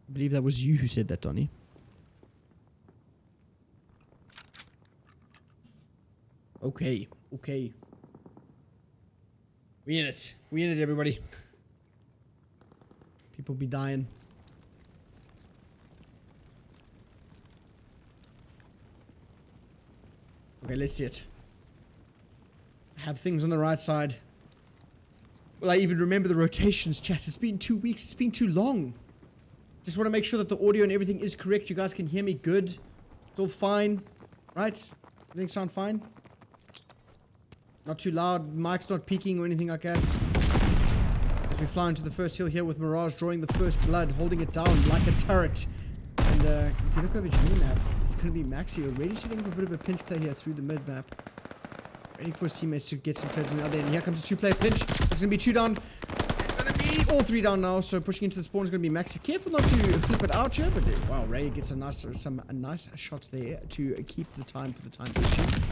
I believe that was you who said that, Donnie. Okay, okay. We in it. We in it, everybody. People be dying. Okay, let's see it. I have things on the right side. Well, I even remember the rotations, chat. It's been 2 weeks. It's been too long. Just want to make sure that the audio and everything is correct. You guys can hear me good. It's all fine. Right? Everything sound fine? Not too loud. Mic's not peaking or anything like that. As we fly into the first hill here with Mirage drawing the first blood, holding it down like a turret. And if you look over G map, it's going to be Maxi already setting up a bit of a pinch play here through the mid map. Waiting for his teammates to get some trades on the other end. Here comes a two-player pinch. It's going to be 2 down. It's going to be all 3 down now. So pushing into the spawn is going to be Maxi. Careful not to flip it out here. But wow, Ray gets some nice shots there to keep the time for the time issue.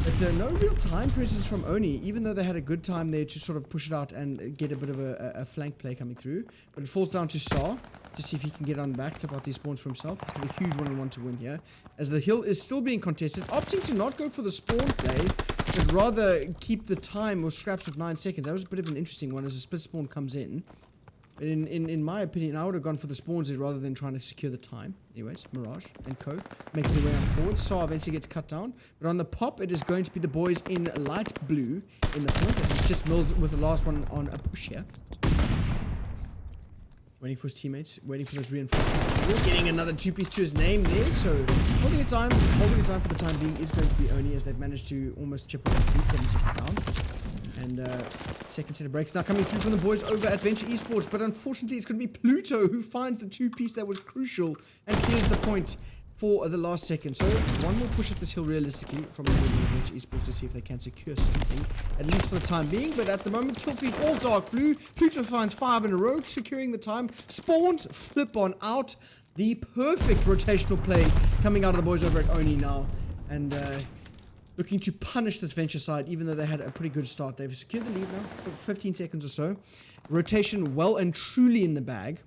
But no real time presence from ONI, even though they had a good time there to sort of push it out and get a bit of a flank play coming through. But it falls down to Saw to see if he can get on the back, clip out these spawns for himself. It's going to be a huge 1-on-1 to win here. As the hill is still being contested, opting to not go for the spawn play, but rather keep the time or scraps of 9 seconds. That was a bit of an interesting one as a split spawn comes in. In my opinion, I would have gone for the spawns rather than trying to secure the time. Anyways, Mirage and Co. making their way on forward. Saw eventually gets cut down. But on the pop, it is going to be the boys in light blue in the front. It's just Mills with the last one on a push here. Waiting for his teammates. Waiting for those reinforcements. Getting another 2-piece to his name there. So holding it time for the time being is going to be ONI as they've managed to almost chip away the lead, 7-second down. And second set of breaks now coming through from the boys over at Venture Esports. But unfortunately, it's going to be Pluto who finds the 2-piece that was crucial and clears the point for the last second. So one more push up this hill realistically from the Venture Esports to see if they can secure something, at least for the time being. But at the moment, kill feed all dark blue. Pluto finds 5 in a row, securing the time. Spawns flip on out. The perfect rotational play coming out of the boys over at ONI now. And looking to punish this Venture side, even though they had a pretty good start. They've secured the lead now for 15 seconds or so. Rotation well and truly in the bag.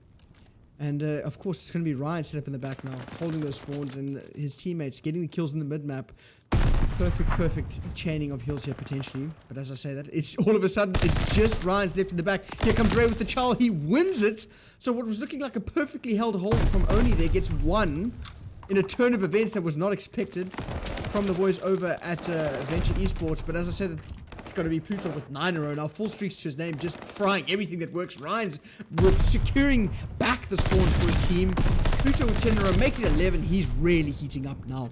And of course, it's going to be Ryan set up in the back now, holding those spawns, and his teammates getting the kills in the mid-map. Perfect chaining of hills here potentially. But as I say that, it's all of a sudden, it's just Ryan's left in the back. Here comes Ray with the Chal. He wins it. So what was looking like a perfectly held hold from ONI there gets won in a turn of events that was not expected from the boys over at Venture Esports. But as I said, it's going to be Pluto with 9 in a row now. Full streaks to his name, just frying everything that works. Ryan's securing back the spawns for his team. Pluto with 10 in a row, making it 11. He's really heating up now.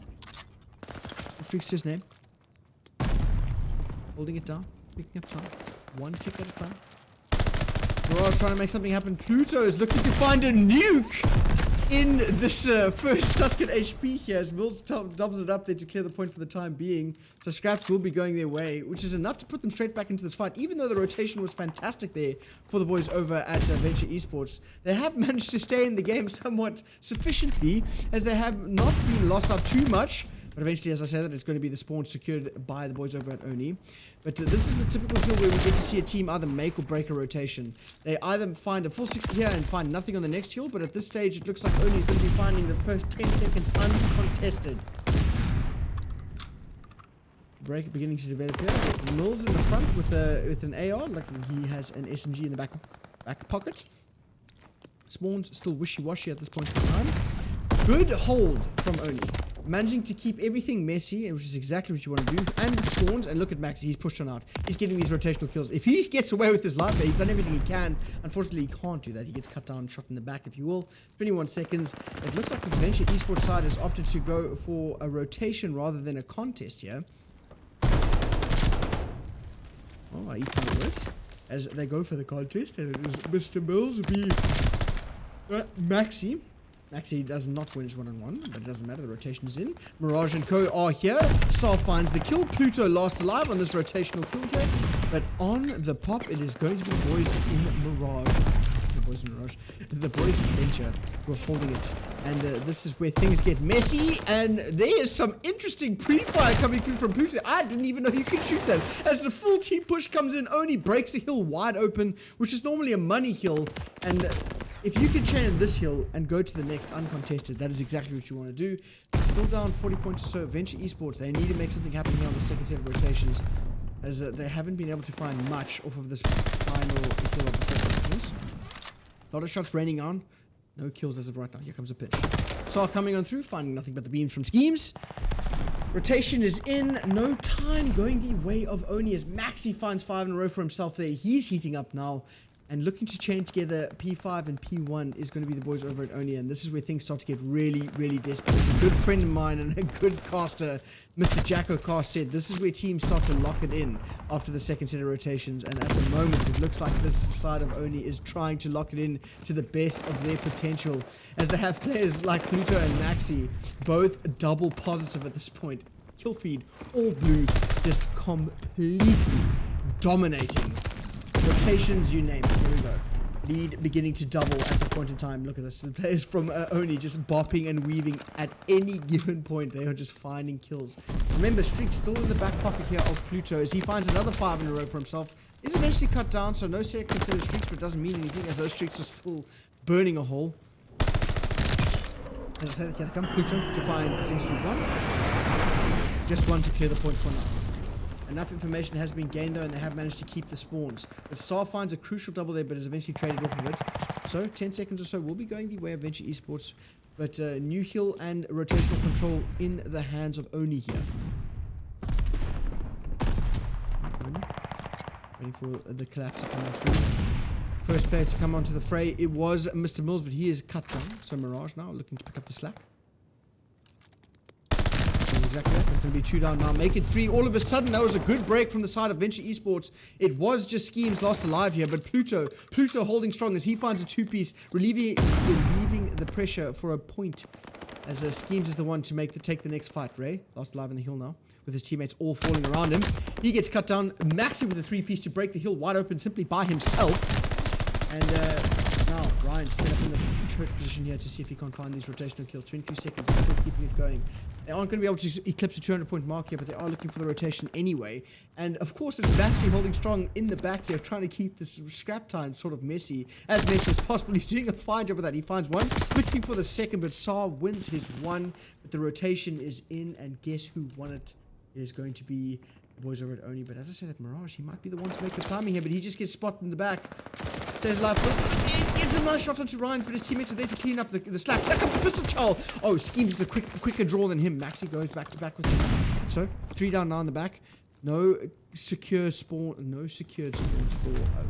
Full streaks to his name. Holding it down, picking up time. 1 tick at a time. Mirage trying to make something happen. Pluto is looking to find a nuke in this first Tuscan HP here as Mills doubles it up there to clear the point for the time being. So scraps will be going their way, which is enough to put them straight back into this fight. Even though the rotation was fantastic there for the boys over at Venture Esports, they have managed to stay in the game somewhat sufficiently as they have not been lost out too much. But eventually, as I said, it's going to be the spawn secured by the boys over at ONI. But this is the typical kill where we get to see a team either make or break a rotation. They either find a full 60 here and find nothing on the next hill, but at this stage, it looks like ONI is going to be finding the first 10 seconds uncontested. Break beginning to develop here. Mills in the front with an AR, like he has an SMG in the back pocket. Spawns still wishy-washy at this point in time. Good hold from ONI. Managing to keep everything messy, which is exactly what you want to do, and the spawns. And look at Maxi, he's pushed on out. He's getting these rotational kills. If he gets away with his life, he's done everything he can. Unfortunately, he can't do that. He gets cut down, shot in the back, if you will. 21 seconds. It looks like this Venture Esports side has opted to go for a rotation rather than a contest here. Oh, I eat my words. As they go for the contest, and it is Mr. Mills v. Maxi. Maxi does not win his 1-on-1, but it doesn't matter, the rotation is in. Mirage and Co are here. Saw finds the kill. Pluto last alive on this rotational kill here. But on the pop, it is going to be the boys in Mirage. The boys in Venture who are holding it. And this is where things get messy. And there is some interesting pre-fire coming through from Pluto. I didn't even know you could shoot that. As the full team push comes in, ONI breaks the hill wide open, which is normally a money hill. And if you can chain this hill and go to the next uncontested, that is exactly what you want to do. It's still down 40 points or so. Venture Esports, they need to make something happen here on the second set of rotations, as they haven't been able to find much off of this final kill of the first seconds. A lot of shots raining on. No kills as of right now. Here comes a pitch. Saw coming on through, finding nothing but the beams from Schemes. Rotation is in. No time going the way of Oni as Maxi finds 5 in a row for himself there. He's heating up now and looking to chain together P5 and P1 is going to be the boys over at Oni. And this is where things start to get really, really desperate. As a good friend of mine and a good caster, Mr. Jacko Cast, said, this is where teams start to lock it in after the second set of rotations. And at the moment, it looks like this side of Oni is trying to lock it in to the best of their potential, as they have players like Pluto and Maxi, both double positive at this point. Kill feed, all blue, just completely dominating. Rotations, you name it. Here we go. Lead beginning to double at this point in time. Look at this. The players from Oni just bopping and weaving at any given point. They are just finding kills. Remember, Streak's still in the back pocket here of Pluto as he finds another 5 in a row for himself. He's eventually cut down, so no second set of streaks, but it doesn't mean anything as those streaks are still burning a hole. As I said, here come Pluto to find potentially one. Just one to clear the point for now. Enough information has been gained though, and they have managed to keep the spawns. But Star finds a crucial double there, but is eventually traded off of it. So 10 seconds or so will be going the way of Venture Esports. But new hill and rotational control in the hands of Oni here. Waiting for the collapse to come through. First player to come onto the fray, it was Mr. Mills, but he is cut down. So Mirage now looking to pick up the slack. Exactly that. There's going to be 2 down now. Make it 3. All of a sudden, that was a good break from the side of Venture Esports. It was just Schemes lost alive here, but Pluto holding strong as he finds a 2-piece, relieving the pressure for a point. As Schemes is the one to take the next fight. Ray lost alive in the hill now, with his teammates all falling around him. He gets cut down. Maxi with a 3-piece to break the hill wide open simply by himself. And now Ryan's set up in the church position here to see if he can't find these rotational kills. 23 seconds, he's still keeping it going. They aren't going to be able to eclipse a 200-point mark here, but they are looking for the rotation anyway. And of course, it's Maxi holding strong in the back here, trying to keep this scrap time sort of messy as possible. He's doing a fine job of that. He finds one, looking for the second, but Saar wins his one. But the rotation is in, and guess who won it? It is going to be the boys over at Oni. But as I said, that Mirage, he might be the one to make the timing here, but he just gets spotted in the back. Stays alive. It's a nice shot onto Ryan, but his teammates are there to clean up the slack. Here comes Pistol Charl. Oh, Schemes with a quicker draw than him. Maxi goes back to back with him. So 3 down now in the back. No secured spawns for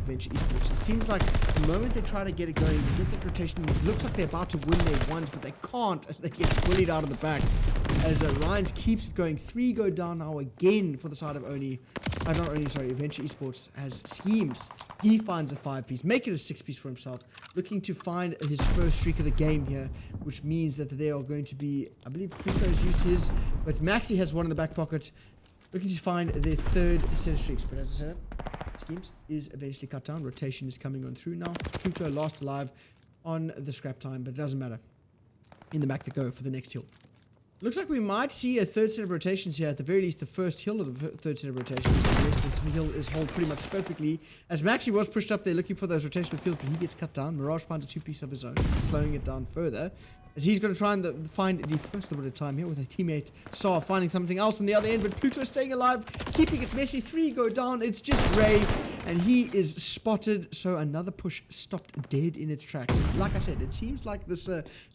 Venture Esports. It seems like the moment they try to get it going, they get the rotation. It looks like they're about to win their ones, but they can't as they get bullied out of the back. As Ryan's keeps it going. 3 go down now again for the side of Oni. Not Oni, sorry, Venture Esports has Schemes. He finds a 5-piece, make it a 6-piece for himself. Looking to find his first streak of the game here, which means that they are going to be, I believe Pluto's used his, but Maxi has one in the back pocket. Looking to find their 3rd set of streaks, but as I said, Schemes is eventually cut down. Rotation is coming on through now. Pluto last alive on the scrap time, but it doesn't matter. In the back they go for the next hill. Looks like we might see a 3rd set of rotations here. At the very least, the first hill of the 3rd set of rotations. The rest of this hill is held pretty much perfectly. As Maxi was pushed up there looking for those rotational kills, but he gets cut down. Mirage finds a 2-piece of his own, slowing it down further. As he's going to try and find the first little bit of time here with a teammate Saar finding something else on the other end, but Pluto staying alive, keeping it messy. 3 go down. It's just Ray, and he is spotted. So another push stopped dead in its tracks. Like I said, it seems like this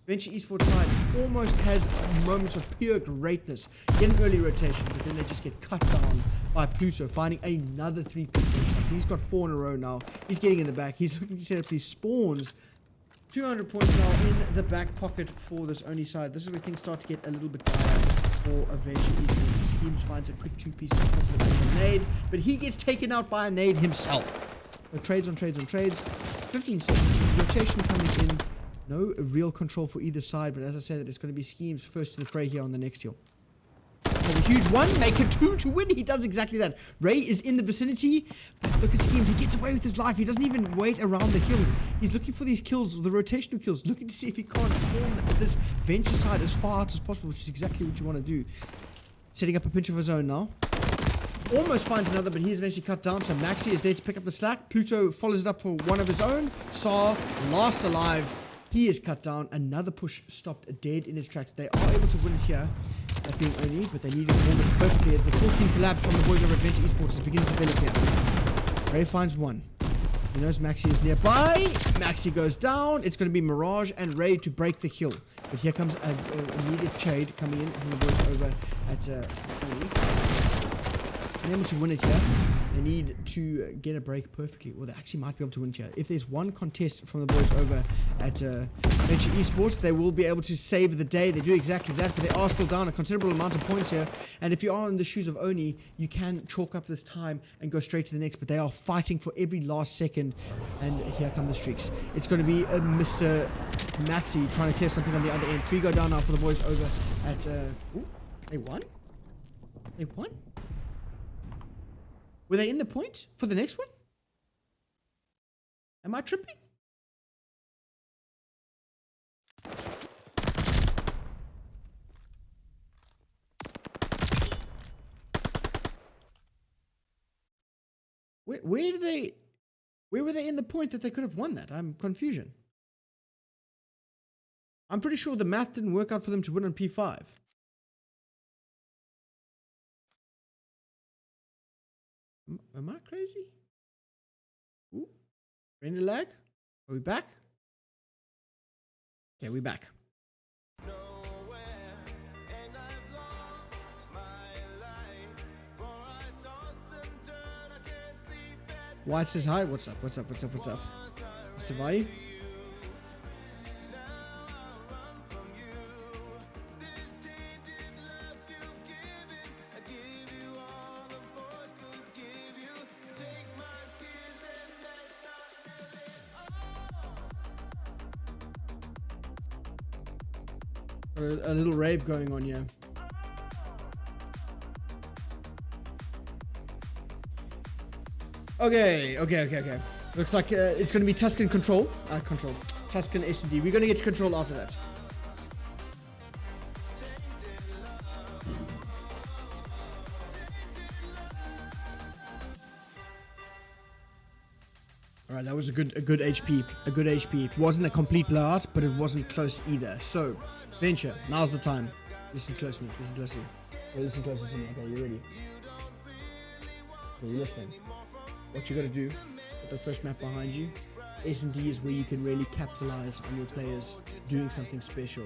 Venture Esports side almost has moments of pure greatness. Get an early rotation, but then they just get cut down by Pluto, finding another 3-piece for himself. He's got 4 in a row now. He's getting in the back. He's looking to set up these spawns. 200 points now in the back pocket for this Oni side. This is where things start to get a little bit dire for Venture Esports. Schemes finds a quick 2-piece of the nade, but he gets taken out by a nade himself. So trades on trades on trades. 15 seconds. Rotation coming in. No real control for either side, but as I said, it's going to be Schemes first to the fray here on the next hill. A huge one, make it 2 to win. He does exactly that. Ray is in the vicinity. Look at Schemes. He gets away with his life. He doesn't even wait around the hill. He's looking for these kills, the rotational kills, looking to see if he can't spawn this Venture side as far out as possible, which is exactly what you want to do. Setting up a pinch of his own now. almost finds another, but he's eventually cut down. So Maxi is there to pick up the slack. Pluto follows it up for one of his own. Saar, last alive. He is cut down. Another push stopped dead in its tracks. They are able to win it here, that being ONI, but they need to hold it perfectly as the 14 collapse from the boys over Adventure Esports is beginning to develop here. Ray finds one. He knows Maxi is nearby. Maxi goes down. It's going to be Mirage and Ray to break the kill. But here comes an immediate trade coming in from the boys over at ONI. They're able to win it here. They need to get a break perfectly. Well, they actually might be able to win it here. If there's one contest from the boys over at Adventure Esports, they will be able to save the day. They do exactly that, but they are still down a considerable amount of points here. And if you are in the shoes of ONI, you can chalk up this time and go straight to the next. But they are fighting for every last second. And here come the streaks. It's going to be Mr. Maxi trying to clear something on the other end. 3 go down now for the boys over at... Ooh, they won? They won? Were they in the point for the next one? Am I tripping? Where were they in the point that they could have won that? I'm confusion. I'm pretty sure the math didn't work out for them to win on P5. Am I crazy? Ooh. Render lag? Are we back? Yeah, we're back. White says hi. What's up? What's up? What's up? What's up? Mr. Vai? A little rave going on here. Okay. Looks like it's going to be Tuscan control. Tuscan S&D. We're going to get to control after that. Alright, that was a good HP. A good HP. It wasn't a complete blowout, but it wasn't close either. So, Venture, now's the time. Listen closely. Listen closely. Okay, listen closely to me. Okay, you ready? Okay, you're listening. What you gotta do, put the first map behind you. S&D is where you can really capitalize on your players doing something special.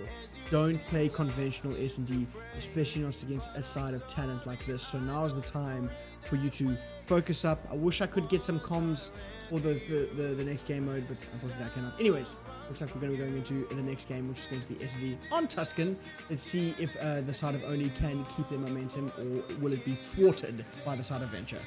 Don't play conventional S&D, especially not against a side of talent like this. So now is the time for you to focus up. I wish I could get some comms for the next game mode, but unfortunately I cannot. Anyways, looks like we're going to be going into the next game, which is going to be S&D on Tuscan. Let's see if the side of ONI can keep their momentum, or will it be thwarted by the side of Venture.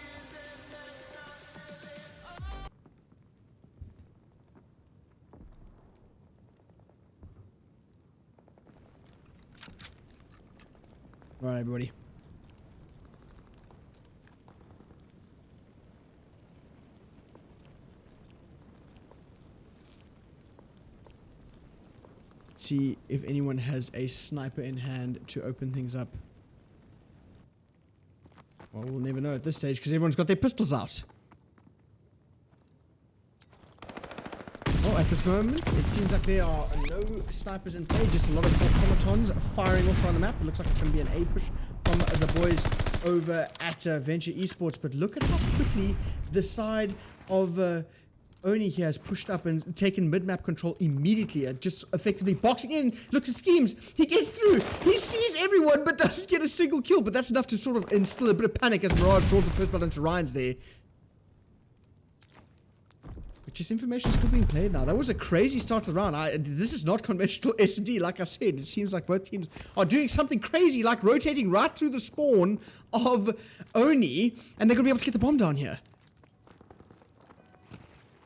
Alright, everybody. See if anyone has a sniper in hand to open things up. Well, we'll never know at this stage because everyone's got their pistols out. Oh, at this moment, it seems like there are no snipers in play, just a lot of automatons firing off around the map. It looks like it's going to be an A push from the boys over at Venture Esports. But look at how quickly the side of ONI here has pushed up and taken mid-map control immediately, just effectively boxing in. Looks at schemes. He gets through. He sees everyone, but doesn't get a single kill. But that's enough to sort of instill a bit of panic as Mirage draws the first blood into Ryan's there. Which is information still being played now. That was a crazy start to the round. This is not conventional S&D, like I said. It seems like both teams are doing something crazy, like rotating right through the spawn of ONI, and they're going to be able to get the bomb down here.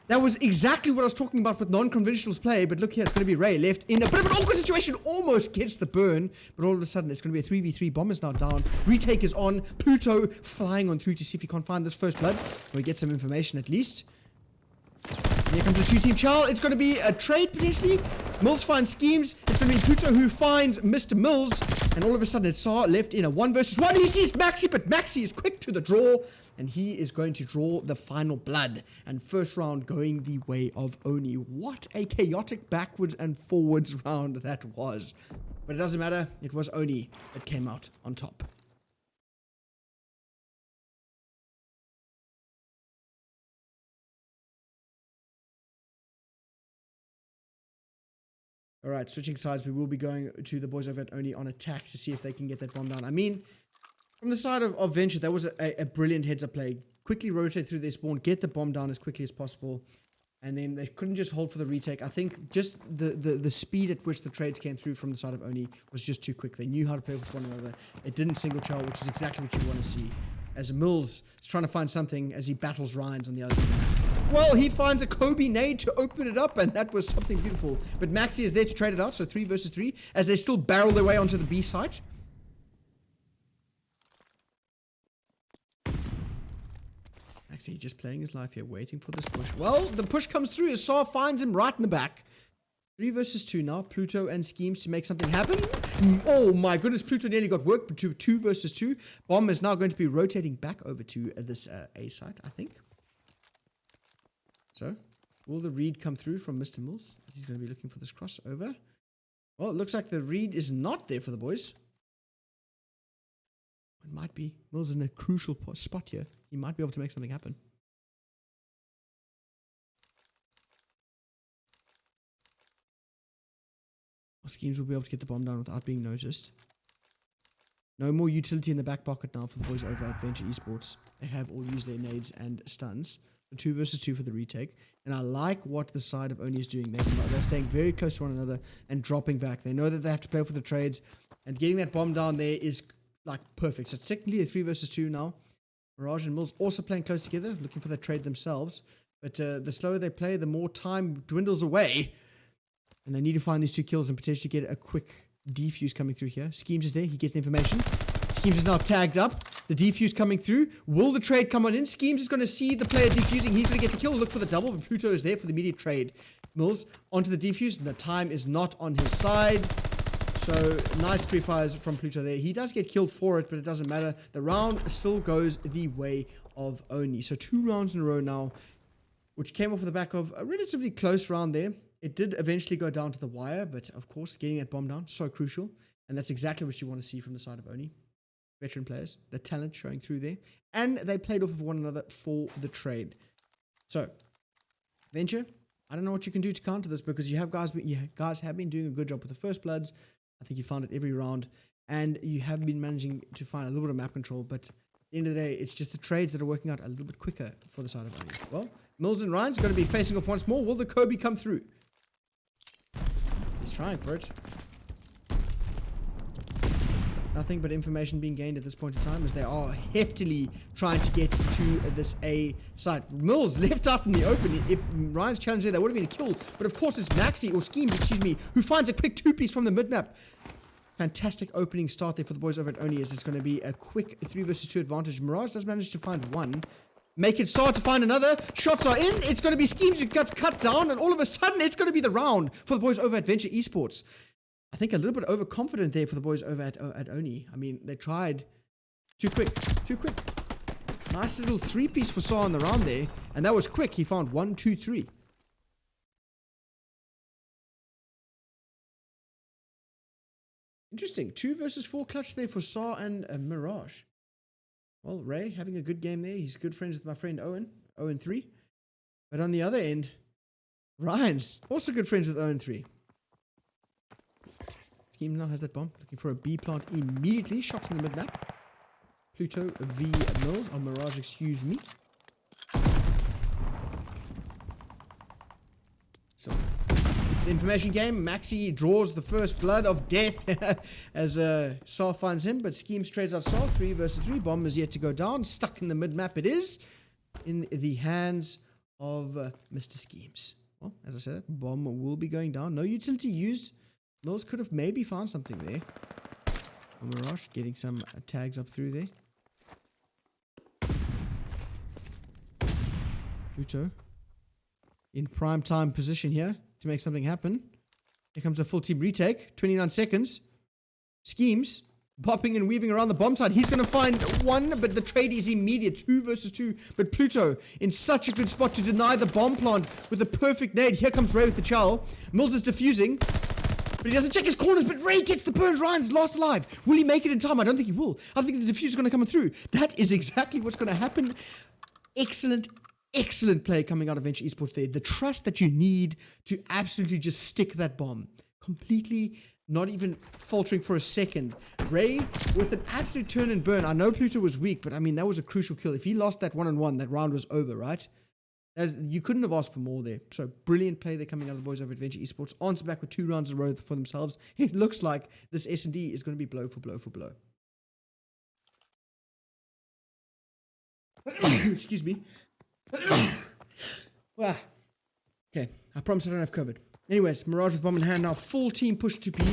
That was exactly what I was talking about with non-conventionals play, but look here, it's going to be Ray left in a bit of an awkward situation, almost gets the burn, but all of a sudden it's going to be a 3v3, Bomb is now down, Retake is on, Pluto flying on through to see if he can't find this first blood. We get some information at least. Here comes the two-team Charl. It's going to be a trade potentially. Mills finds schemes. It's going to be Pluto who finds Mr. Mills. And all of a sudden, it's Saw left in a 1 versus 1. He sees Maxi, but Maxi is quick to the draw. And he is going to draw the final blood. And first round going the way of Oni. What a chaotic backwards and forwards round that was. But it doesn't matter. It was Oni that came out on top. Alright, switching sides. We will be going to the boys over at Oni on attack to see if they can get that bomb down. I mean, from the side of Venture, that was a brilliant heads-up play. Quickly rotate through their spawn, get the bomb down as quickly as possible. And then they couldn't just hold for the retake. I think just the speed at which the trades came through from the side of Oni was just too quick. They knew how to play with one another. It didn't single chow, which is exactly what you want to see. As Mills is trying to find something as he battles Ryans on the other side. Well, he finds a Kobe nade to open it up, and that was something beautiful. But Maxi is there to trade it out, so 3 versus 3, as they still barrel their way onto the B site. Maxi just playing his life here, waiting for this push. Well, the push comes through as Saw finds him right in the back. 3 versus 2 now. Pluto and Schemes to make something happen. Oh my goodness, Pluto nearly got worked to 2 versus 2. Bomb is now going to be rotating back over to this A site, I think. So, will the read come through from Mr. Mills? He's going to be looking for this crossover. Well, it looks like the read is not there for the boys. It might be. Mills is in a crucial spot here. He might be able to make something happen. Schemes will be able to get the bomb down without being noticed. No more utility in the back pocket now for the boys over at Venture Esports. They have all used their nades and stuns. 2 versus 2 for the retake. And I like what the side of Oni is doing. They're staying very close to one another and dropping back. They know that they have to play for the trades. And getting that bomb down there is like perfect. So it's technically a 3 versus 2 now. Mirage and Mills also playing close together, looking for the trade themselves. But the slower they play, the more time dwindles away. And they need to find these 2 kills and potentially get a quick defuse coming through here. Schemes is there. He gets the information. Schemes is now tagged up. The defuse coming through. Will the trade come on in? Schemes is going to see the player defusing. He's going to get the kill. Look for the double. But Pluto is there for the immediate trade. Mills onto the defuse. And the time is not on his side. So, nice pre-fires from Pluto there. He does get killed for it, but it doesn't matter. The round still goes the way of Oni. So, 2 rounds in a row now, which came off the back of a relatively close round there. It did eventually go down to the wire, but of course, getting that bomb down, so crucial. And that's exactly what you want to see from the side of Oni. Veteran players, the talent showing through there. And they played off of one another for the trade. So, Venture, I don't know what you can do to counter this because you guys have been doing a good job with the first bloods. I think you found it every round. And you have been managing to find a little bit of map control. But at the end of the day, it's just the trades that are working out a little bit quicker for the side of Oni. Well, Mills and Ryan's going to be facing off once more. Will the Kobe come through? He's trying for it. Nothing but information being gained at this point in time as they are heftily trying to get to this A site. Mills left out in the open. If Ryan's challenge there, that would have been a kill. But of course it's Maxi, or Schemes, excuse me, who finds a quick 2-piece from the mid-map. Fantastic opening start there for the boys over at Oni as it's going to be a quick 3 versus 2 advantage. Mirage does manage to find one. Make it start to find another. Shots are in. It's going to be Schemes who gets cut down. And all of a sudden, it's going to be the round for the boys over at Venture Esports. I think a little bit overconfident there for the boys over at Oni. I mean, they tried too quick. Too quick. Nice little 3-piece for Saw on the round there. And that was quick. He found 1, 2, 3. Interesting. 2 versus 4 clutch there for Saw and Mirage. Well, Ray having a good game there. He's good friends with my friend Owen. 0-3. But on the other end, Ryan's also good friends with 0-3. Scheme now has that bomb. Looking for a B plant immediately. Shots in the mid-map. Pluto v Mills. Or Mirage, excuse me. So, it's the information game. Maxi draws the first blood of death as Saw finds him. But Schemes trades out Saw. 3 versus 3. Bomb is yet to go down. Stuck in the mid-map it is. In the hands of Mr. Schemes. Well, as I said, bomb will be going down. No utility used. Mills could have maybe found something there. Mirage getting some tags up through there. Pluto in prime time position here to make something happen. Here comes a full team retake. 29 seconds. Schemes popping and weaving around the bomb side. He's going to find one, but the trade is immediate. 2 versus 2. But Pluto in such a good spot to deny the bomb plant with a perfect nade. Here comes Ray with the chow. Mills is defusing, but he doesn't check his corners. But Ray gets the burn. Ryan's last alive. Will he make it in time? I don't think he will. I think the defuse is going to come through. That is exactly what's going to happen. Excellent play coming out of Venture Esports there. The trust that you need to absolutely just stick that bomb. Completely not even faltering for a second. Ray with an absolute turn and burn. I know Pluto was weak, but I mean, that was a crucial kill. If he lost that 1-on-1, that round was over, right? You couldn't have asked for more there. So brilliant play there coming out of the boys over at Venture Esports. Answer back with 2 rounds in a row for themselves. It looks like this S&D is going to be blow for blow for blow. Excuse me. Wow. Okay, I promise I don't have COVID. Anyways, Mirage with bomb in hand now. Full team push to P.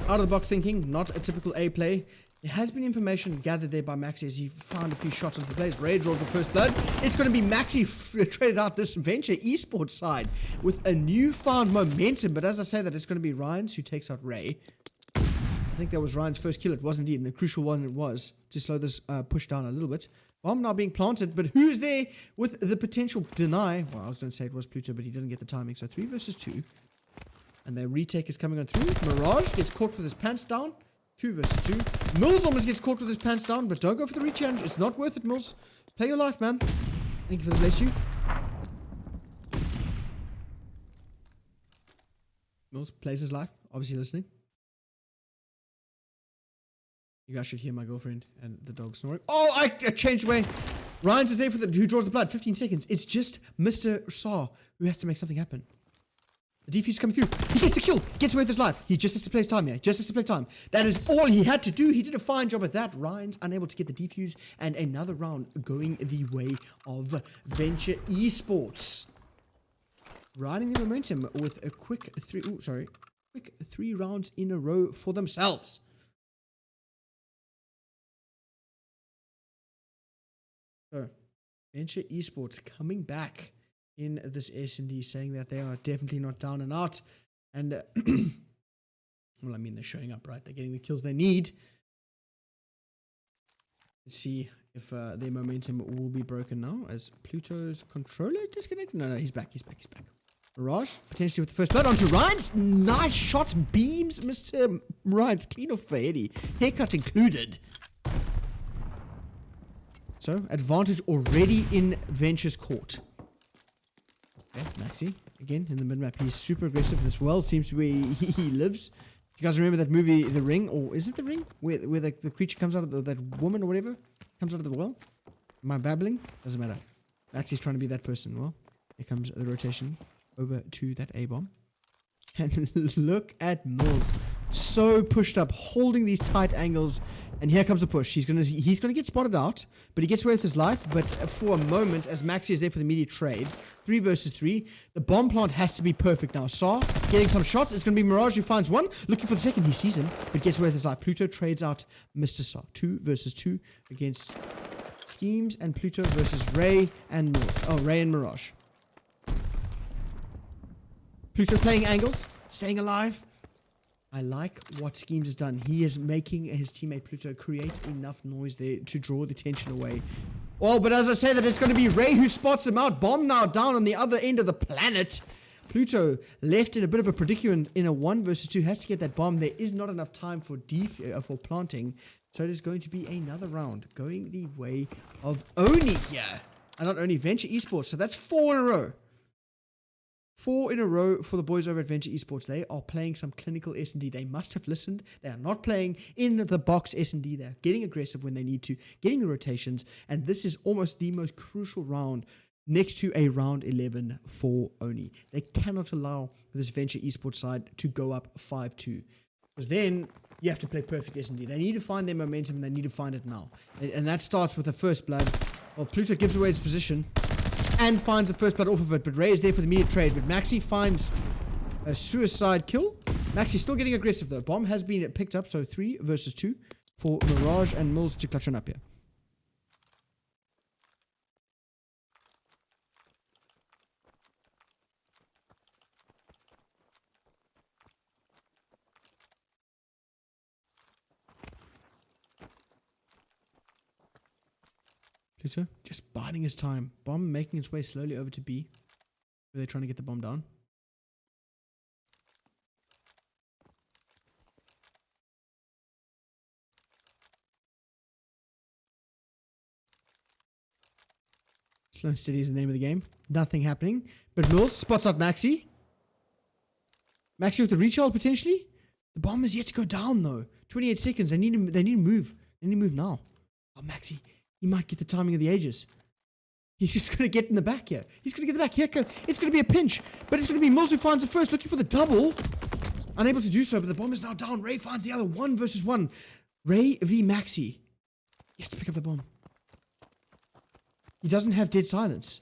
Out of the box thinking, not a typical A play. There has been information gathered there by Maxi as he found a few shots onto the plays. Ray draws the first blood. It's going to be Maxi traded out this Venture Esports side with a newfound momentum. But as I say that, it's going to be Ryan's who takes out Ray. I think that was Ryan's first kill. It was indeed, and a crucial one it was to slow this push down a little bit. Bomb now being planted, but who's there with the potential deny? Well, I was going to say it was Pluto, but he didn't get the timing. So 3 versus 2. And their retake is coming on through. Mirage gets caught with his pants down. 2 versus 2. Mills almost gets caught with his pants down, but don't go for the re-challenge. It's not worth it, Mills. Play your life, man. Thank you for the bless you. Mills plays his life. Obviously listening. You guys should hear my girlfriend and the dog snoring. Oh, I changed way. Ryan's is there for who draws the blood. 15 seconds. It's just Mr. Saw who has to make something happen. The defuse coming through. He gets the kill. Gets away with his life. He just has to play his time here. Just has to play time. That is all he had to do. He did a fine job at that. Ryan's unable to get the defuse. And another round going the way of Venture Esports. Riding the momentum with a quick 3 rounds in a row for themselves. So, Venture Esports coming back in this S&D, saying that they are definitely not down and out. And, well, I mean, they're showing up, right? They're getting the kills they need. Let's see if their momentum will be broken now, as Pluto's controller disconnected. No, he's back. He's back. Mirage, potentially with the first blood onto Ryan's. Nice shots, beams, Mr. Ryan's clean off for Eddie. Haircut included. So, advantage already in Venture's court. Okay, Maxi, again, in the mid-map. He's super aggressive. This well seems to be where he lives. You guys remember that movie, The Ring? Or is it The Ring? Where the creature comes out of that woman or whatever? Comes out of the well? Am I babbling? Doesn't matter. Maxi's trying to be that person. Well, here comes the rotation over to that A-bomb. And look at Mills. So pushed up, holding these tight angles. And here comes the push. He's gonna get spotted out, but he gets away with his life. But for a moment, as Maxi is there for the immediate trade, 3 versus 3, the bomb plant has to be perfect now. Saw getting some shots. It's gonna be Mirage who finds one, looking for the second. He sees him, but gets away with his life. Pluto trades out Mr. Saw. 2 versus 2 against Schemes, and Pluto versus Ray and Mills. Oh, Ray and Mirage. Pluto playing angles, staying alive. I like what Schemes has done. He is making his teammate Pluto create enough noise there to draw the attention away. Oh, but as I say that, it's going to be Ray who spots him out. Bomb now down on the other end of the planet. Pluto left in a bit of a predicament in a 1 versus 2. Has to get that bomb. There is not enough time for planting. So it is going to be another round going the way of ONI here. And not only Venture Esports. So that's 4 in a row. 4 in a row for the boys over at Venture Esports. They are playing some clinical S&D. They must have listened. They are not playing in the box S&D. They're getting aggressive when they need to, getting the rotations. And this is almost the most crucial round next to a round 11 for ONI. They cannot allow this Venture Esports side to go up 5-2. Because then you have to play perfect S&D. They need to find their momentum, and they need to find it now. And that starts with the first blood. Well, Pluto gives away his position and finds the first blood off of it, but Ray is there for the immediate trade. But Maxi finds a suicide kill. Maxi's still getting aggressive though. Bomb has been picked up, so 3 versus 2 for Mirage and Mills to clutch on up here. Pluto just biding his time. Bomb making its way slowly over to B. Where they're trying to get the bomb down. Slow and steady is the name of the game. Nothing happening. But Mills spots out Maxi. Maxi with the recharge potentially. The bomb is yet to go down though. 28 seconds. They need to move. They need to move now. Oh, Maxi. He might get the timing of the ages. He's just going to get in the back here. He's going to get the back here. It's going to be a pinch. But it's going to be Mills who finds it first. Looking for the double. Unable to do so. But the bomb is now down. Ray finds the other. 1 versus 1. Ray v Maxi. He has to pick up the bomb. He doesn't have dead silence.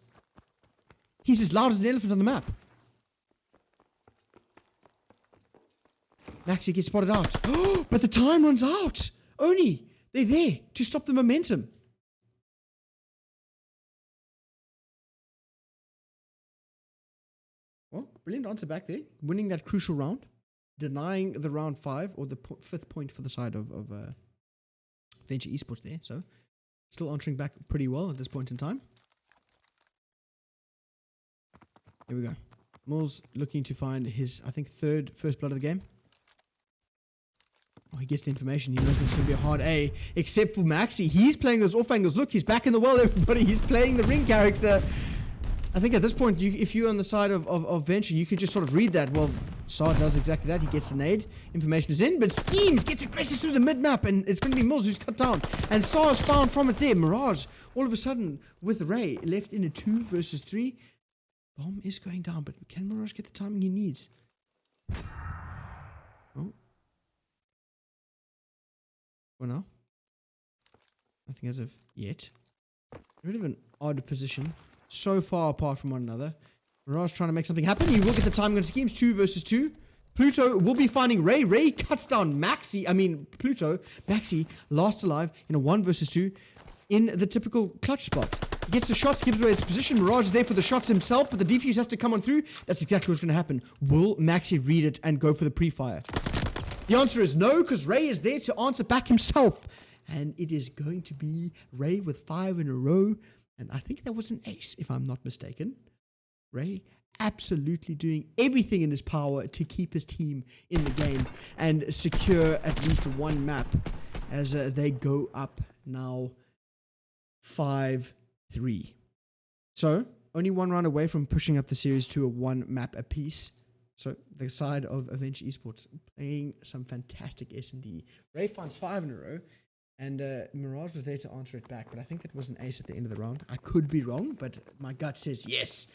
He's as loud as an elephant on the map. Maxi gets spotted out. But the time runs out. ONI, they're there to stop the momentum. Well, brilliant answer back there. Winning that crucial round. Denying the round 5 or the 5th point for the side of Venture Esports there. So, still answering back pretty well at this point in time. Here we go. Mills looking to find his, I think, first blood of the game. Oh, he gets the information. He knows it's going to be a hard A. Except for Maxi. He's playing those off angles. Look, he's back in the well, everybody. He's playing the ring character. I think at this point, if you're on the side of Venture, you can just sort of read that. Well, Saar does exactly that. He gets a nade. Information is in. But Schemes gets aggressive through the mid-map. And it's going to be Mills who's cut down. And Saar is found from it there. Mirage, all of a sudden, with Ray, left in a 2 versus 3. Bomb is going down. But can Mirage get the timing he needs? Oh. For now. Nothing as of yet. A bit of an odd position. So far apart from one another. Mirage trying to make something happen. He will get the timing on Schemes. 2 versus 2. Pluto will be finding Ray. Ray cuts down Pluto. Maxi last alive in a 1 versus 2 in the typical clutch spot. He gets the shots, gives away his position. Mirage is there for the shots himself, but the defuse has to come on through. That's exactly what's going to happen. Will Maxi read it and go for the pre-fire? The answer is no, because Ray is there to answer back himself. And it is going to be Ray with 5 in a row. And I think that was an ace, if I'm not mistaken. Ray absolutely doing everything in his power to keep his team in the game and secure at least one map as they go up now 5-3. So, only one round away from pushing up the series to a 1 map apiece. So, the side of Venture Esports playing some fantastic S&D. Ray finds 5 in a row. And Mirage was there to answer it back. But I think that was an ace at the end of the round. I could be wrong, but my gut says yes.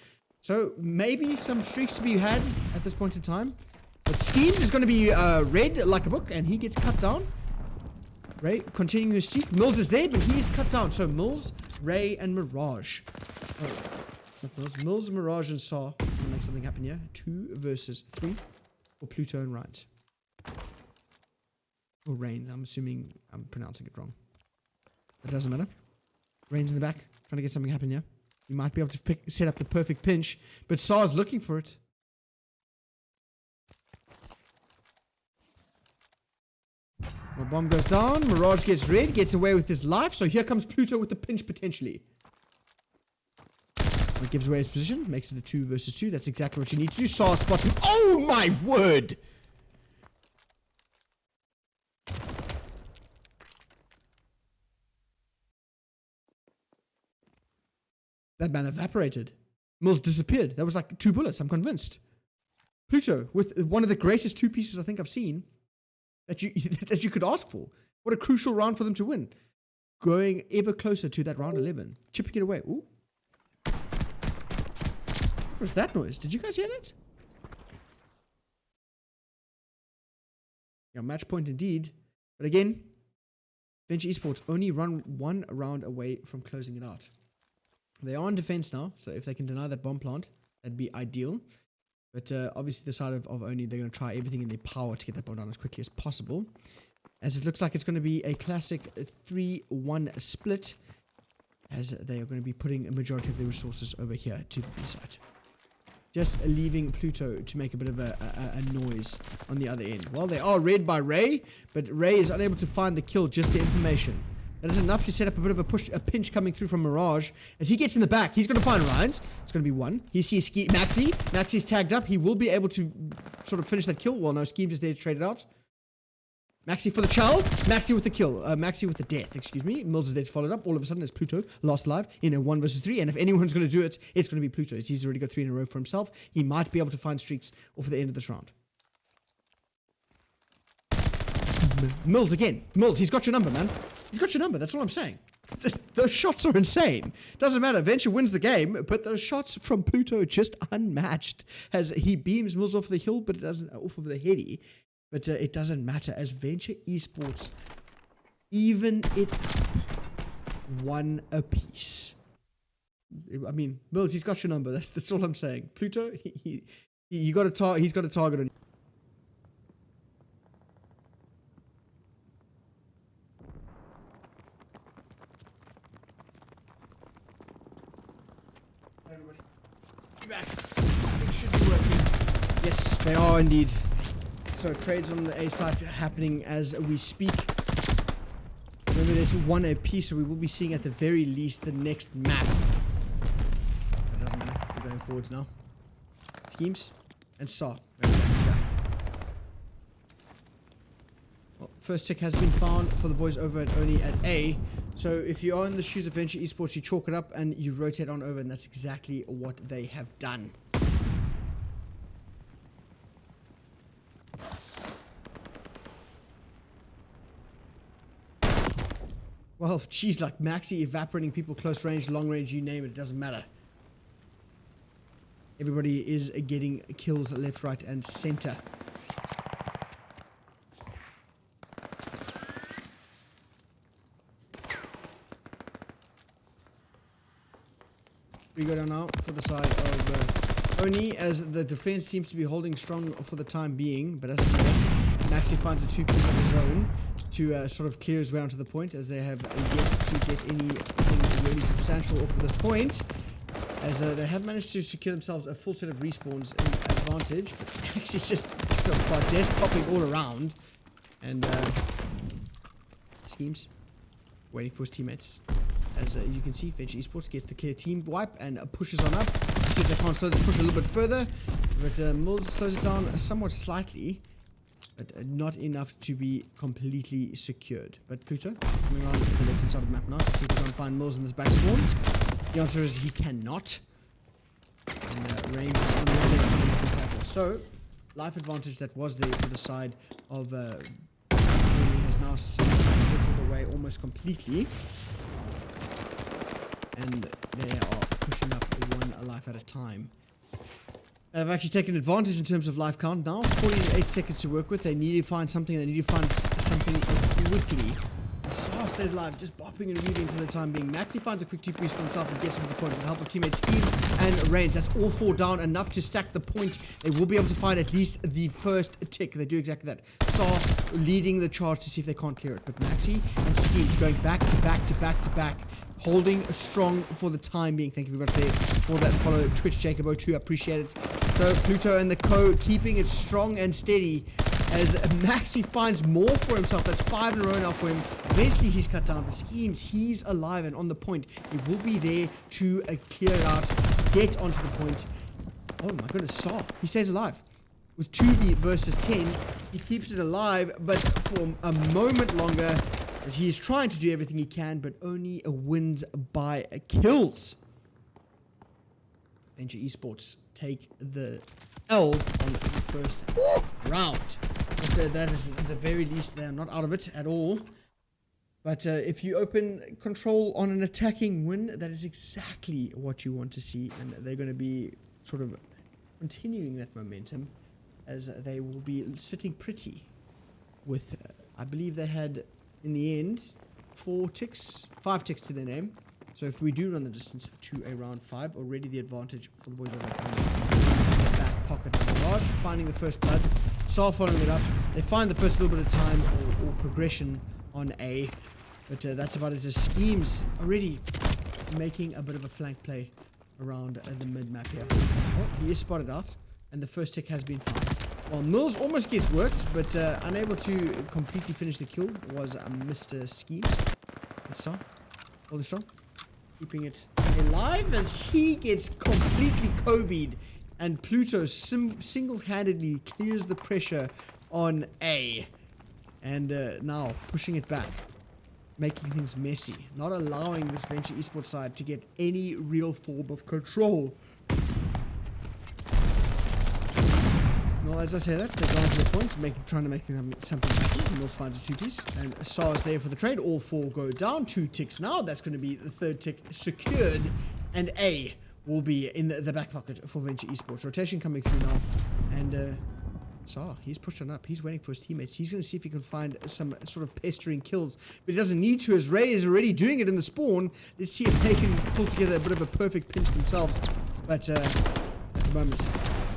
So maybe some streaks to be had at this point in time. But Schemes is going to be read like a book. And he gets cut down. Ray continuing his streak. Mills is there, but he is cut down. So Mills, Ray, and Mirage. Mills, Mirage, and Saar. We'll make something happen here. 2 versus 3 for Pluto and Right. Or Rain. I'm assuming I'm pronouncing it wrong. It doesn't matter. Rain's in the back. Trying to get something happen here. He might be able to set up the perfect pinch. But Saar's looking for it. My bomb goes down. Mirage gets red. Gets away with his life. So here comes Pluto with the pinch potentially. He gives away his position. Makes it a 2 versus 2. That's exactly what you need to do. Saar spots him. Oh my word! That man evaporated. Mills disappeared. That was like 2 bullets, I'm convinced. Pluto, with one of the greatest 2 pieces I think I've seen that you could ask for. What a crucial round for them to win. Going ever closer to that round 11. Chipping it away. Ooh. What was that noise? Did you guys hear that? Yeah, match point indeed. But again, Venture Esports only run 1 round away from closing it out. They are on defense now, so if they can deny that bomb plant, that'd be ideal. But obviously the side of ONI, they're going to try everything in their power to get that bomb down as quickly as possible. As it looks like it's going to be a classic 3-1 split, as they are going to be putting a majority of their resources over here to the B side. Just leaving Pluto to make a bit of a noise on the other end. Well, they are read by Ray, but Ray is unable to find the kill, just the information. That is enough to set up a bit of a pinch coming through from Mirage. As he gets in the back, he's going to find Ryan's. It's going to be one. He sees Maxi. Maxi's tagged up. He will be able to sort of finish that kill. Well, no, Schemes is there to trade it out. Maxi for the chow. Maxi with the kill. Maxi with the death, excuse me. Mills is there to follow it up. All of a sudden, it's Pluto last alive in a 1 versus 3. And if anyone's going to do it, it's going to be Pluto. He's already got 3 in a row for himself. He might be able to find streaks off the end of this round. Mills again. Mills, he's got your number, man. He's got your number. That's all I'm saying. Those shots are insane. Doesn't matter. Venture wins the game, but those shots from Pluto just unmatched. As he beams Mills off the hill, but it doesn't off of the heady. But it doesn't matter. As Venture Esports even it up 1 apiece. I mean, Mills, he's got your number. That's all I'm saying. Pluto, he's got a target on you. Back. It should be working. Yes, they are indeed. So trades on the A side happening as we speak. Remember, there's 1 apiece, so we will be seeing at the very least the next map. That doesn't matter. We're going forwards now. Schemes and Saw. Well, first tick has been found for the boys over at ONI at A. So if you are in the shoes of Venture Esports, you chalk it up and you rotate on over, and that's exactly what they have done. Well, geez, like Maxi evaporating people close range, long range, you name it, it doesn't matter. Everybody is getting kills left, right, and center. We go down now for the side of ONI, as the defense seems to be holding strong for the time being. But as I said, Maxi finds a 2-piece of his own to sort of clear his way onto the point, as they have yet to get anything really substantial off of this point. As they have managed to secure themselves a full set of respawns in advantage, but Maxi's just sort of Bardes popping all around. And Schemes waiting for his teammates. As you can see, Venture Esports gets the clear team wipe and pushes on up. See if they can't slow this push a little bit further. But Mills slows it down somewhat slightly, but not enough to be completely secured. But Pluto, coming around the left-hand side of the map now to see if they can find Mills in this back spawn. The answer is he cannot. And range is unlimited. So, life advantage that was there for the side of has now slipped away almost completely. And they are pushing up 1 life at a time. They've actually taken advantage in terms of life count now. 48 seconds to work with. They need to find something. They need to find something quickly. Saw stays alive, just bopping and weaving for the time being. Maxi finds a quick 2-piece for himself and gets to the point with the help of teammates Schemes and Reigns. That's all 4 down, enough to stack the point. They will be able to find at least the first tick. They do exactly that. Saw leading the charge to see if they can't clear it. But Maxi and Schemes going back to back to back to back. Holding strong for the time being. Thank you very much for that follow, Twitch Jacobo2. Appreciate it. So Pluto and the co keeping it strong and steady as Maxi finds more for himself. That's 5 in a row now for him. Eventually he's cut down. But Schemes, he's alive and on the point. He will be there to clear it out, get onto the point. Oh my goodness, Saw. He stays alive. With 2v versus 10, he keeps it alive, but for a moment longer. As he is trying to do everything he can, but only wins by kills. Venture Esports take the L on the first round. But that is at the very least, they are not out of it at all. But if you open control on an attacking win, that is exactly what you want to see. And they're going to be sort of continuing that momentum, as they will be sitting pretty with, I believe they had, in the end, 5 ticks to their name. So if we do run the distance to a round 5, already the advantage for the boys over the back pocket of the large, finding the first blood, Saw following it up. They find the first little bit of time or progression on A, but that's about it. Just Schemes already making a bit of a flank play around the mid map here. Oh, he is spotted out, and the first tick has been found. Well, Mills almost gets worked, but unable to completely finish the kill was Mr. Schemes. So, hold it strong. Keeping it alive as he gets completely Kobe'd. And Pluto single-handedly clears the pressure on A. And now pushing it back. Making things messy. Not allowing this Venture Esports side to get any real form of control. Well, as I say that, they're going to the point, trying to make something happen. Mills finds a 2-piece, and SAR's there for the trade. All 4 go down. 2 ticks now. That's going to be the 3rd tick secured, and A will be in the back pocket for Venture Esports. Rotation coming through now, and SAR, he's pushed on up. He's waiting for his teammates. He's going to see if he can find some sort of pestering kills, but he doesn't need to, as Ray is already doing it in the spawn. Let's see if they can pull together a bit of a perfect pinch themselves, but at the moment,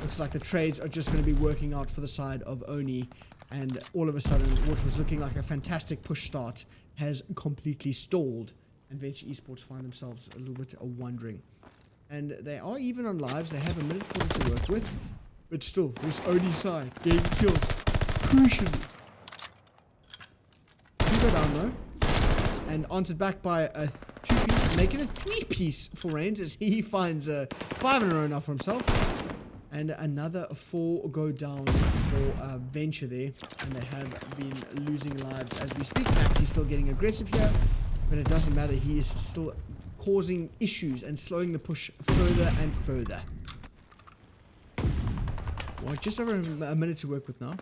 looks like the trades are just going to be working out for the side of ONI, and all of a sudden, what was looking like a fantastic push start has completely stalled, and Venture Esports find themselves a little bit wondering. And they are even on lives. They have a minute 40 to work with, but still, this ONI side getting kills crucially. He go down though, and answered back by a 2-piece, making a 3-piece for Reigns as he finds a 5 in a row now for himself. And another 4 go down for Venture there. And they have been losing lives as we speak. Maxie's still getting aggressive here. But it doesn't matter. He is still causing issues and slowing the push further and further. Well, just over a minute to work with now.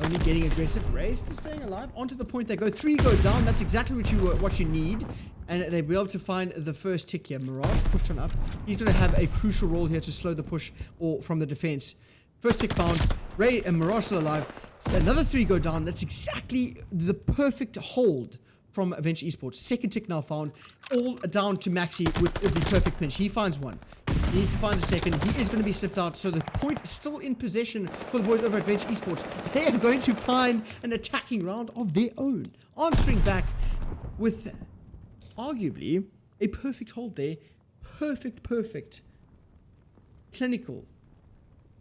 Only getting aggressive. Ray's still staying alive. Onto the point they go. 3 go down. That's exactly what you need. And they'll be able to find the first tick here. Mirage pushed on up. He's going to have a crucial role here to slow the push or from the defense. First tick found. Ray and Mirage still alive. So another 3 go down. That's exactly the perfect hold from Venture Esports. Second tick now found. All down to Maxi with the perfect pinch. He finds one. He needs to find a second. He is going to be sniffed out. So the point is still in possession for the boys over at Venture Esports. They are going to find an attacking round of their own. Answering back with arguably a perfect hold there. Perfect clinical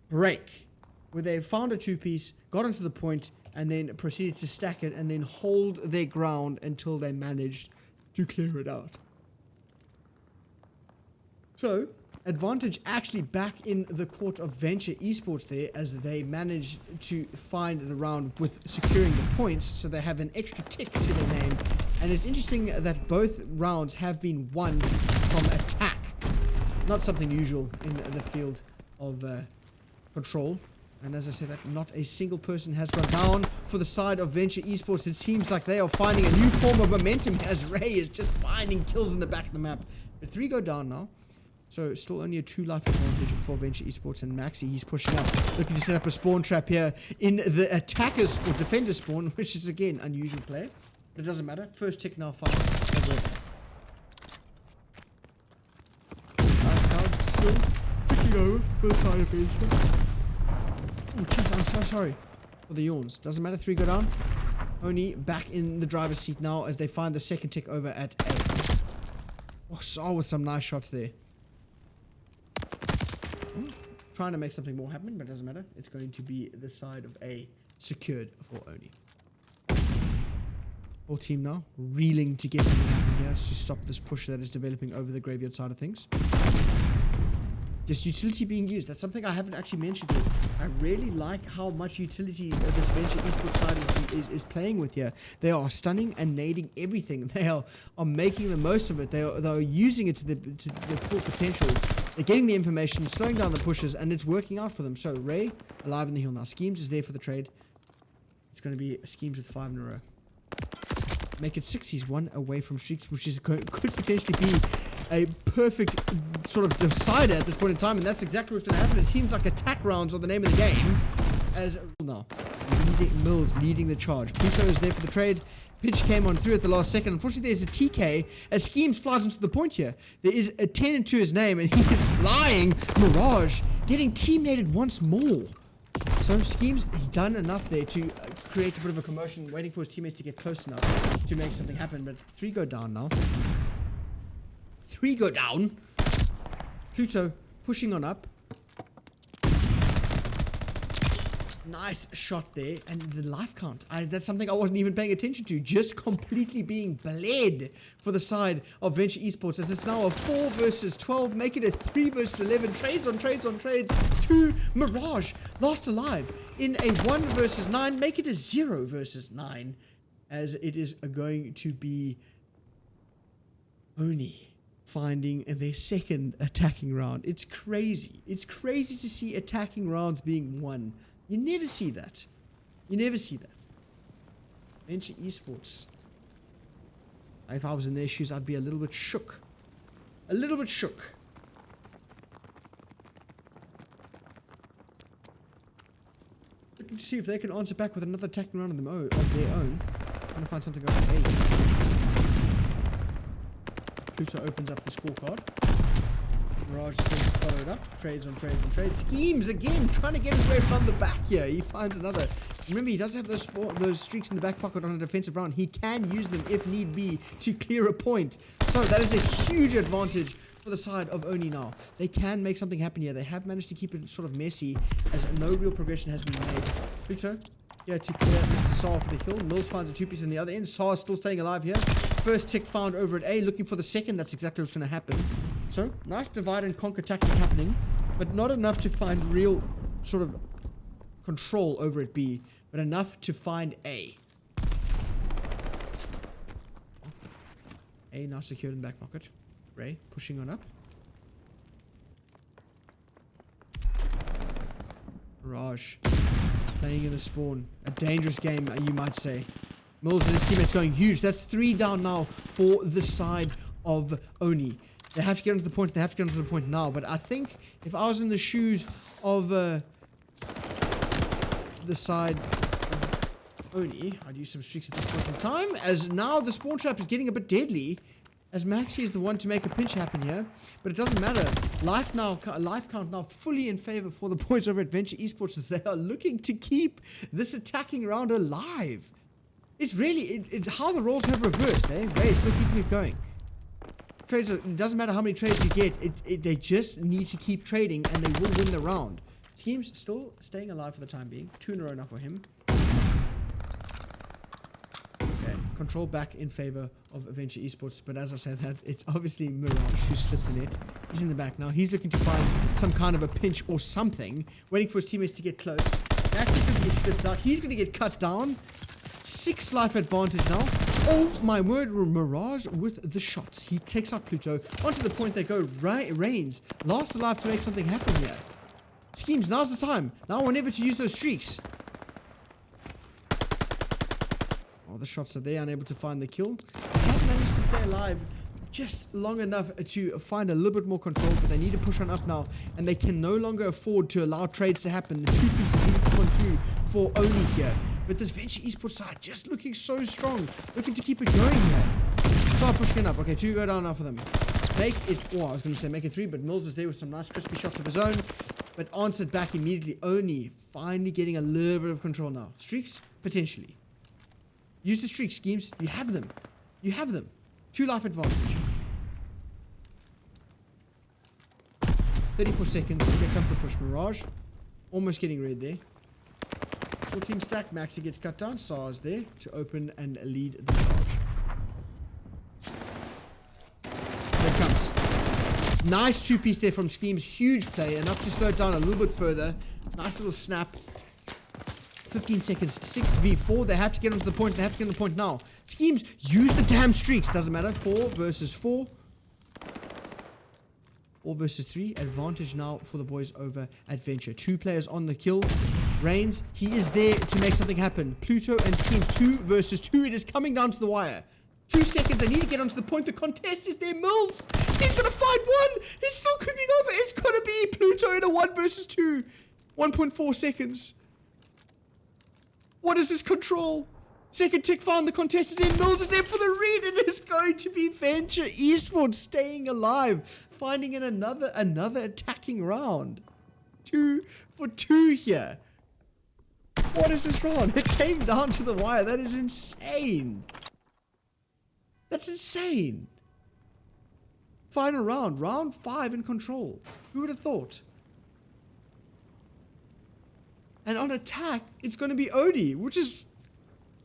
break where they found a 2-piece, got onto the point, and then proceeded to stack it and then hold their ground until they managed to clear it out. So, advantage actually back in the court of Venture Esports there, as they managed to find the round with securing the points, so they have an extra tick to their name. And it's interesting that both rounds have been won from attack. Not something usual in the field of control. And as I said, that not a single person has gone down for the side of Venture Esports. It seems like they are finding a new form of momentum as Ray is just finding kills in the back of the map. But 3 go down now. So still only a 2 life advantage for Venture Esports, and Maxi, he's pushing up, looking to set up a spawn trap here in the attacker's or defender spawn, which is again unusual play. But it doesn't matter. First tick now found. Still ticking over for the side of Venture. Oh, geez, I'm so sorry for the yawns. Doesn't matter. 3 go down. ONI back in the driver's seat now as they find the second tick over at A. Oh, SAR with some nice shots there. Trying to make something more happen, but it doesn't matter. It's going to be the side of A secured for ONI. Whole team now reeling to get something happen here to stop this push that is developing over the graveyard side of things. Just utility being used. That's something I haven't actually mentioned yet. I really like how much utility this Venture Esports side is playing with here. They are stunning and nading everything. They are making the most of it. They are using it to the full potential. They're getting the information, slowing down the pushes, and it's working out for them. So Ray, alive in the hill now. Schemes is there for the trade. It's going to be Schemes with 5 in a row. Make it 6. He's 1 away from streaks, which is could potentially be a perfect sort of decider at this point in time, and that's exactly what's going to happen. It seems like attack rounds are the name of the game. As now, Mills leading the charge. Pluto is there for the trade. Pitch came on through at the last second. Unfortunately, there's a TK as Schemes flies into the point here. There is a 10 into his name, and he is flying. Mirage getting team-nated once more. So Schemes, he's done enough there to create a bit of a commotion, waiting for his teammates to get close enough to make something happen. But 3 go down now. 3 go down. Pluto pushing on up. Nice shot there. And the life count. That's something I wasn't even paying attention to. Just completely being bled for the side of Venture Esports. As it's now a 4 versus 12. Make it a 3 versus 11. Trades on trades on trades. 2 Mirage. Last alive. In a 1 versus 9. Make it a 0 versus 9. As it is going to be ONI finding their second attacking round. It's crazy. It's crazy to see attacking rounds being won. You never see that. You never see that. Venture Esports. If I was in their shoes, I'd be a little bit shook. A little bit shook. Looking to see if they can answer back with another attacking round of their own. Trying to find something over A. Pluto opens up the scorecard. Mirage is followed up. Trades on trades on trades. Schemes again, trying to get his way from the back here. He finds another. Remember, he does have those streaks in the back pocket on a defensive round. He can use them if need be to clear a point. So that is a huge advantage for the side of ONI now. They can make something happen here. They have managed to keep it sort of messy as no real progression has been made. Pluto, yeah, to clear Mr. Saar for the kill. Mills finds a 2-piece on the other end. Saar still staying alive here. First tick found over at A, looking for the second. That's exactly what's going to happen. So, nice divide and conquer tactic happening, but not enough to find real sort of control over at B, but enough to find A. A now secured in back pocket. Ray pushing on up. Mirage playing in the spawn. A dangerous game, you might say. Mills and his teammates going huge. That's 3 down now for the side of ONI. They have to get onto the point. They have to get onto the point now. But I think if I was in the shoes of the side of ONI, I'd use some streaks at this point in time. As now the spawn trap is getting a bit deadly. As Maxi is the one to make a pinch happen here. But it doesn't matter. Life count now fully in favor for the boys over at Venture Esports. As they are looking to keep this attacking round alive. It's really how the roles have reversed, eh? Ray still keeping it going. Trades, it doesn't matter how many trades you get, they just need to keep trading and they will win the round. Schemes still staying alive for the time being. 2 in a row now for him. Okay, control back in favor of Venture Esports, but as I said, that it's obviously Mirage who slipped the net. He's in the back now. He's looking to find some kind of a pinch or something, waiting for his teammates to get close. Max is going to get slipped out. He's going to get cut down. 6 life advantage now. Oh my word, Mirage with the shots. He takes out Pluto. Onto the point they go. Reigns, last alive to make something happen here. Schemes, now's the time. Now or never to use those streaks. Oh, the shots are there, unable to find the kill. They have managed to stay alive just long enough to find a little bit more control, but they need to push on up now, and they can no longer afford to allow trades to happen. The 2 pieces need to come through for ONI here. But this Venture Esports side just looking so strong. Looking to keep it going here. Start pushing it up. Okay, 2 go down now for them. Make it, I was going to say make it 3, but Mills is there with some nice crispy shots of his own. But answered back immediately. ONI finally getting a little bit of control now. Streaks? Potentially. Use the streak schemes. You have them. You have them. 2 life advantage. 34 seconds. Here comes the push. Mirage. Almost getting red there. Full team stack. Maxi gets cut down. Saar's there to open and lead the charge. There it comes. Nice 2-piece there from Schemes. Huge play. Enough to slow it down a little bit further. Nice little snap. 15 seconds. 6v4. They have to get onto the point. They have to get on the point now. Schemes, use the damn streaks. Doesn't matter. 4 versus 4. 4 versus 3. Advantage now for the boys over Adventure. 2 players on the kill. Reigns, he is there to make something happen. Pluto and Schemes, 2 versus 2. It is coming down to the wire. 2 seconds. They need to get onto the point. The contest is there. Mills, he's going to find 1. He's still creeping over. It's going to be Pluto in a 1 versus 2. 1.4 seconds. What is this control? Second tick found. The contest is in. Mills is in for the read. It is going to be Venture Esports staying alive. Finding in another attacking round. 2 for 2 here. What is this round? It came down to the wire. That is insane. That's insane. Final round. Round 5 in control. Who would have thought? And on attack, it's going to be ONI, which is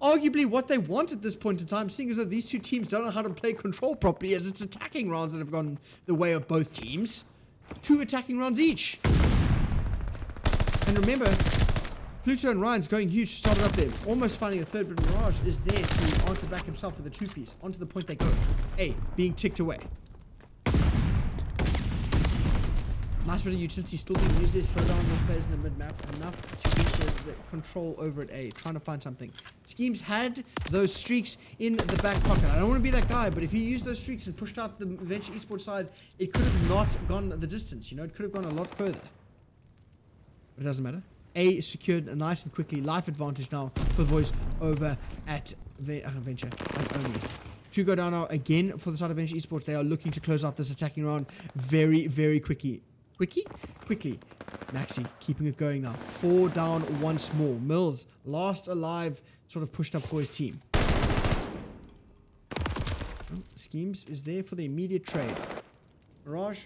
arguably what they want at this point in time, seeing as though these two teams don't know how to play control properly, as it's attacking rounds that have gone the way of both teams. 2 attacking rounds each. And remember, Pluto and Ryan's going huge, started up there, almost finding a third, but Mirage is there to answer back himself with a 2-piece. Onto the point they go. A, being ticked away. Nice bit of utility still being used there, slow down those players in the mid-map, enough to get the control over at A, trying to find something. Schemes had those streaks in the back pocket. I don't want to be that guy, but if you use those streaks and pushed out the Venture Esports side, it could have not gone the distance, you know, it could have gone a lot further. But it doesn't matter. A secured nice and quickly, life advantage now for the boys over at Venture, at ONI. 2 go down now again for the side of Venture Esports. They are looking to close out this attacking round very, very quickly. Quickly. Maxi keeping it going now. 4 down once more. Mills, last alive, sort of pushed up for his team. Oh, Schemes is there for the immediate trade. Mirage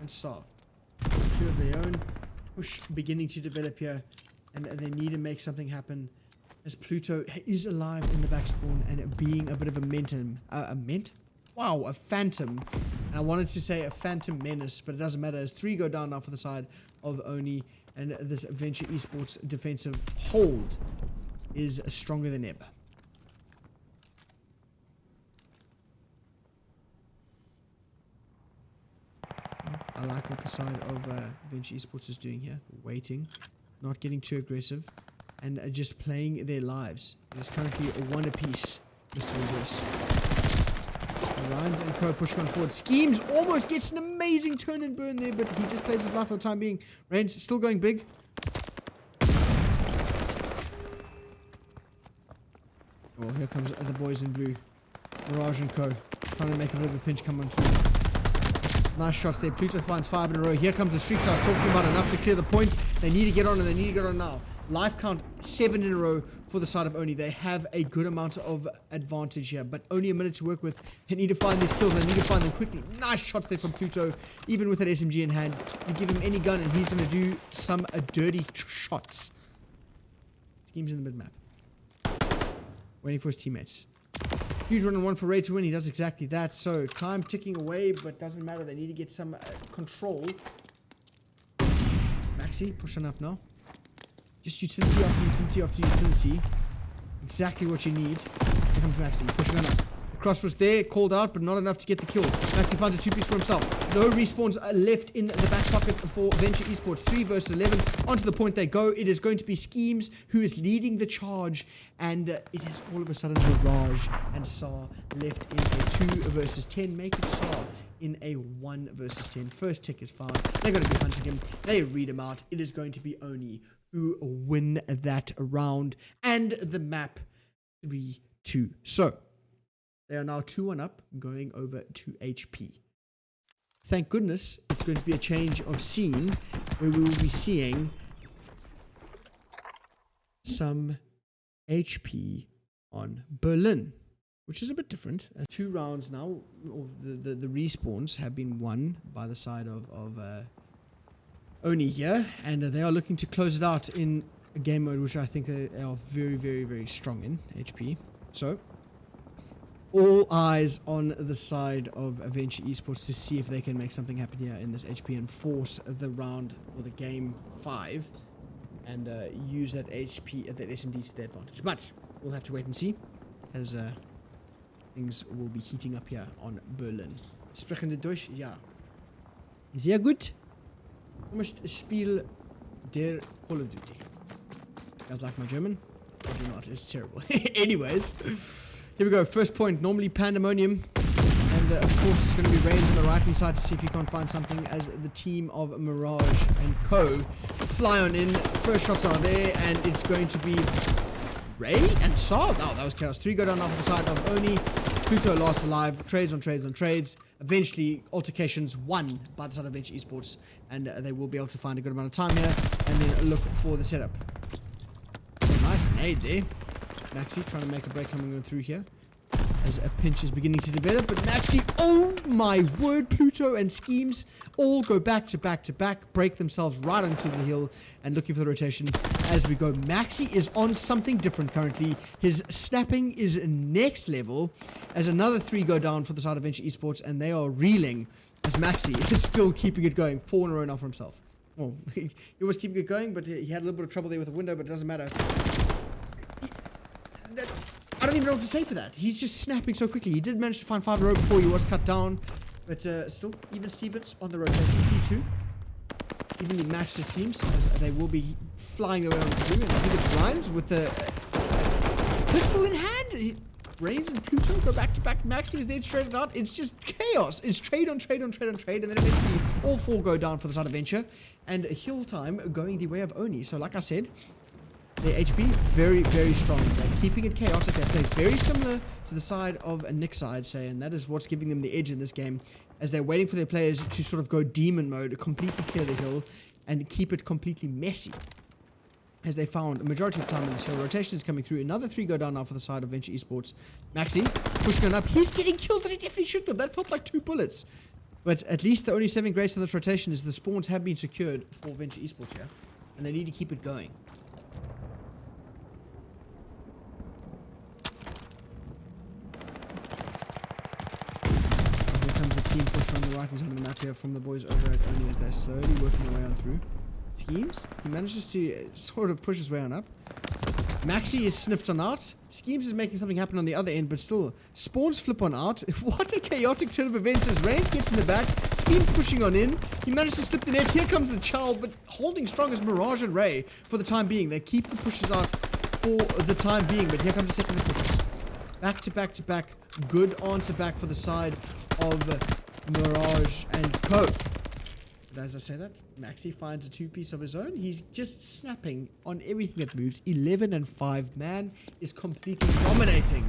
and Saw. 2 of their own. Push beginning to develop here. And they need to make something happen. As Pluto is alive in the back spawn and being a bit of a a phantom. And I wanted to say a phantom menace, but it doesn't matter, as 3 go down now for the side of ONI, and this Venture Esports defensive hold is stronger than ever. I like what the side of Venture Esports is doing here. Waiting, not getting too aggressive, and just playing their lives. There's currently a 1 apiece, Mr. Reverse. Ryan's and Co pushing on forward. Schemes almost gets an amazing turn and burn there, but he just plays his life for the time being. Rain's still going big. Oh, here comes the boys in blue. Mirage and Co trying to make a bit of a pinch come on through. Nice shots there. Pluto finds 5 in a row. Here comes the streaks I was talking about. Enough to clear the point. They need to get on, and they need to get on now. Life count 7 in a row for the side of ONI. They have a good amount of advantage here, but only a minute to work with. They need to find these kills. They need to find them quickly. Nice shots there from Pluto. Even with that SMG in hand, you give him any gun and he's going to do some dirty shots. Schemes in the mid-map. Waiting for his teammates. Huge 1-on-1 for Ray to win. He does exactly that. So time ticking away, but doesn't matter. They need to get some control. Maxi pushing up now. Just utility after utility after utility. Exactly what you need. Here comes Maxi, pushing on up. The cross was there, called out, but not enough to get the kill. Maxi finds a 2-piece for himself. No respawns left in the back pocket for Venture Esports. 3 versus 11. Onto the point they go. It is going to be Schemes who is leading the charge. And it is all of a sudden Mirage and Saw left in a 2 versus 10. Make it Saw in a 1 versus 10. First tick is found. They're going to be hunting him. They read him out. It is going to be ONI who win that round and the map 3-2. So they are now 2-1 up, going over to HP. Thank goodness it's going to be a change of scene where we will be seeing some HP on Berlin, which is a bit different. 2 rounds now, the respawns have been won by the side of ONI here, and they are looking to close it out in a game mode which I think they are very, very, very strong in, HP. So, all eyes on the side of Venture Esports to see if they can make something happen here in this HP and force the round or the game 5 and use that HP, that S&D to their advantage. But we'll have to wait and see as things will be heating up here on Berlin. Sprechende Deutsch? Ja. Sehr gut. Almost Spiel der Call of Duty. You guys like my German? I do not, it's terrible. Anyways, here we go. First point, normally pandemonium. And of course it's going to be Reigns on the right hand side to see if he can't find something as the team of Mirage and Co fly on in. First shots are there and it's going to be Ray and Saw. Oh, that was chaos. 3 go down off the side of ONI. Pluto last alive. Trades on trades on trades. Eventually, altercations won by the side of Venture Esports, and they will be able to find a good amount of time here, and then look for the setup. Nice nade there. Maxi trying to make a break coming through here. as a pinch is beginning to develop. But Maxi, oh my word, Pluto and Schemes all go back to back to back, break themselves right onto the hill and looking for the rotation as we go. Maxi is on something different currently. His snapping is next level as another 3 go down for the side of Venture Esports, and they are reeling as Maxi is still keeping it going. 4 in a row now for himself. Well, he was keeping it going, but he had a little bit of trouble there with the window, but it doesn't matter. I don't even know what to say for that. He's just snapping so quickly. He did manage to find 5 in a row before he was cut down. But still, even Stevens on the rotation. P2. Evenly matched, it seems, as they will be flying their way on through. And I think it's Ryan's with the pistol in hand. Reigns and Pluto go back to back. Maxi is there to trade it out. It's just chaos. It's trade on trade on trade on trade. And then eventually all 4 go down for the side of Venture. And Hill Time going the way of ONI. So like I said, their HP, very, very strong. They're keeping it chaotic. They play very similar to the side of Nick's side, say, and that is what's giving them the edge in this game, as they're waiting for their players to sort of go demon mode, completely clear the hill, and keep it completely messy. As they found a majority of the time in this hill, rotation is coming through. Another 3 go down now for the side of Venture Esports. Maxi, pushing on up. He's getting kills that he definitely shouldn't have. That felt like 2 bullets. But at least the only saving grace of this rotation is the spawns have been secured for Venture Esports here, and they need to keep it going. Team push on the right hand side of the map here from the boys over at ONI as they're slowly working their way on through. Schemes, he manages to sort of push his way on up. Maxi is sniffed on out. Schemes is making something happen on the other end, but still, spawns flip on out. What a chaotic turn of events as Rain gets in the back. Schemes pushing on in. He manages to slip the net. Here comes the child, but holding strong as Mirage and Ray for the time being. They keep the pushes out for the time being, but here comes the second pushes. Back to back to back. Good answer back for the side of Mirage and Co. But as I say that, Maxi finds a 2-piece of his own. He's just snapping on everything that moves. 11 and 5. Man is completely dominating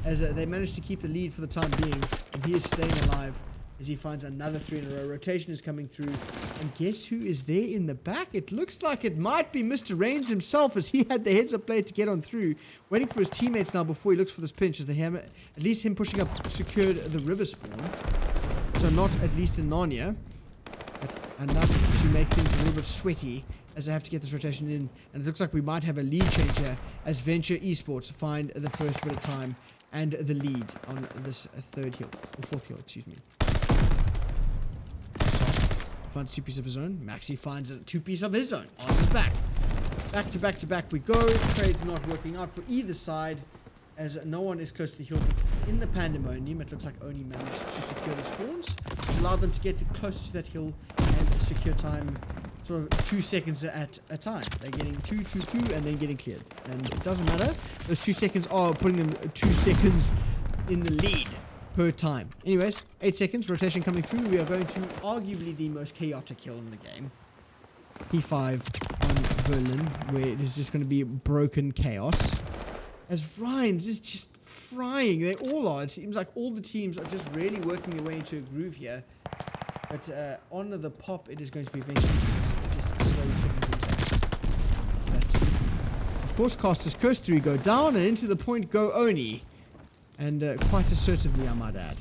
as they manage to keep the lead for the time being. And he is staying alive as he finds another 3 in a row. Rotation is coming through. And guess who is there in the back? It looks like it might be Mr. Reigns himself, as he had the heads-up play to get on through. Waiting for his teammates now before he looks for this pinch, as they have at least him pushing up secured the river spawn. So not at least in Narnia, but enough to make things a little bit sweaty as they have to get this rotation in. And it looks like we might have a lead change here as Venture Esports find the first bit of time and the lead on this 4th hill, excuse me. Finds 2-piece of his own. Maxi finds a 2-piece of his own. Answers back. Back to back to back we go. Trade's not working out for either side, as no one is close to the hill. In the pandemonium, it looks like ONI managed to secure the spawns, which allowed them to get closer to that hill and secure time, sort of 2 seconds at a time. They're getting 2, 2, 2, and then getting cleared. And it doesn't matter. Those 2 seconds are putting them 2 seconds in the lead per time. Anyways, 8 seconds, rotation coming through. We are going to arguably the most chaotic hill in the game. P5 on Berlin, where it is just going to be broken chaos. As Ryan's is just frying. They all are. It seems like all the teams are just really working their way into a groove here. But on the pop, it is going to be eventually just slowly ticking things up. But, of course, Caster's Curse 3 go down, and into the point go ONI. And quite assertively, I might add.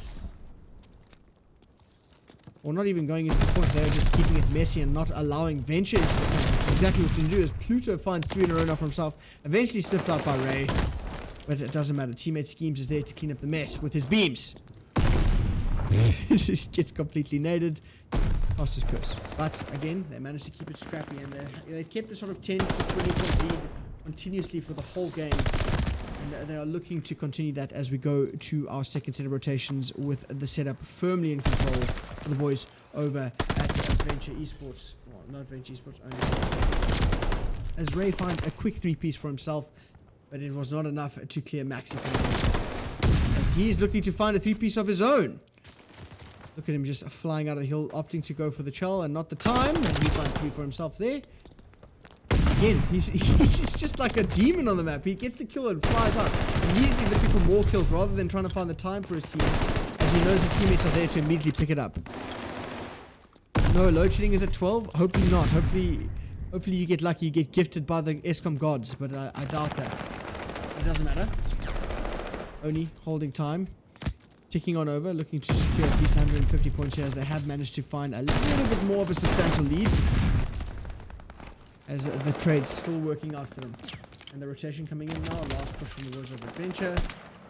Or not even going into the point, they're just keeping it messy and not allowing Venture into the point. That's exactly what he's going to do, as Pluto finds 3 in a row now for himself. Eventually sniffed out by Ray. But it doesn't matter. Teammate Schemes is there to clean up the mess with his beams. It gets completely naded. Caster's Curse. But again, they managed to keep it scrappy, and they kept the sort of 10 to 20 point lead continuously for the whole game. And they are looking to continue that as we go to our second set of rotations, with the setup firmly in control for the boys over at Venture Esports. Well, not Venture Esports, only. As Ray finds a quick 3-piece for himself, but it was not enough to clear Maxi from him, as he's looking to find a 3-piece of his own. Look at him just flying out of the hill, opting to go for the chell and not the time, and he finds 3 for himself there. Again, he's just like a demon on the map. He gets the kill and flies out, immediately looking for more kills rather than trying to find the time for his team, as he knows his teammates are there to immediately pick it up. No, load shedding is at 12. Hopefully not. Hopefully you get lucky. You get gifted by the ESCOM gods, but I doubt that. It doesn't matter. ONI holding time, ticking on over, looking to secure at least 150 points here as they have managed to find a little bit more of a substantial lead as the trade's still working out for them. And the rotation coming in now, last push from the Boys of Adventure,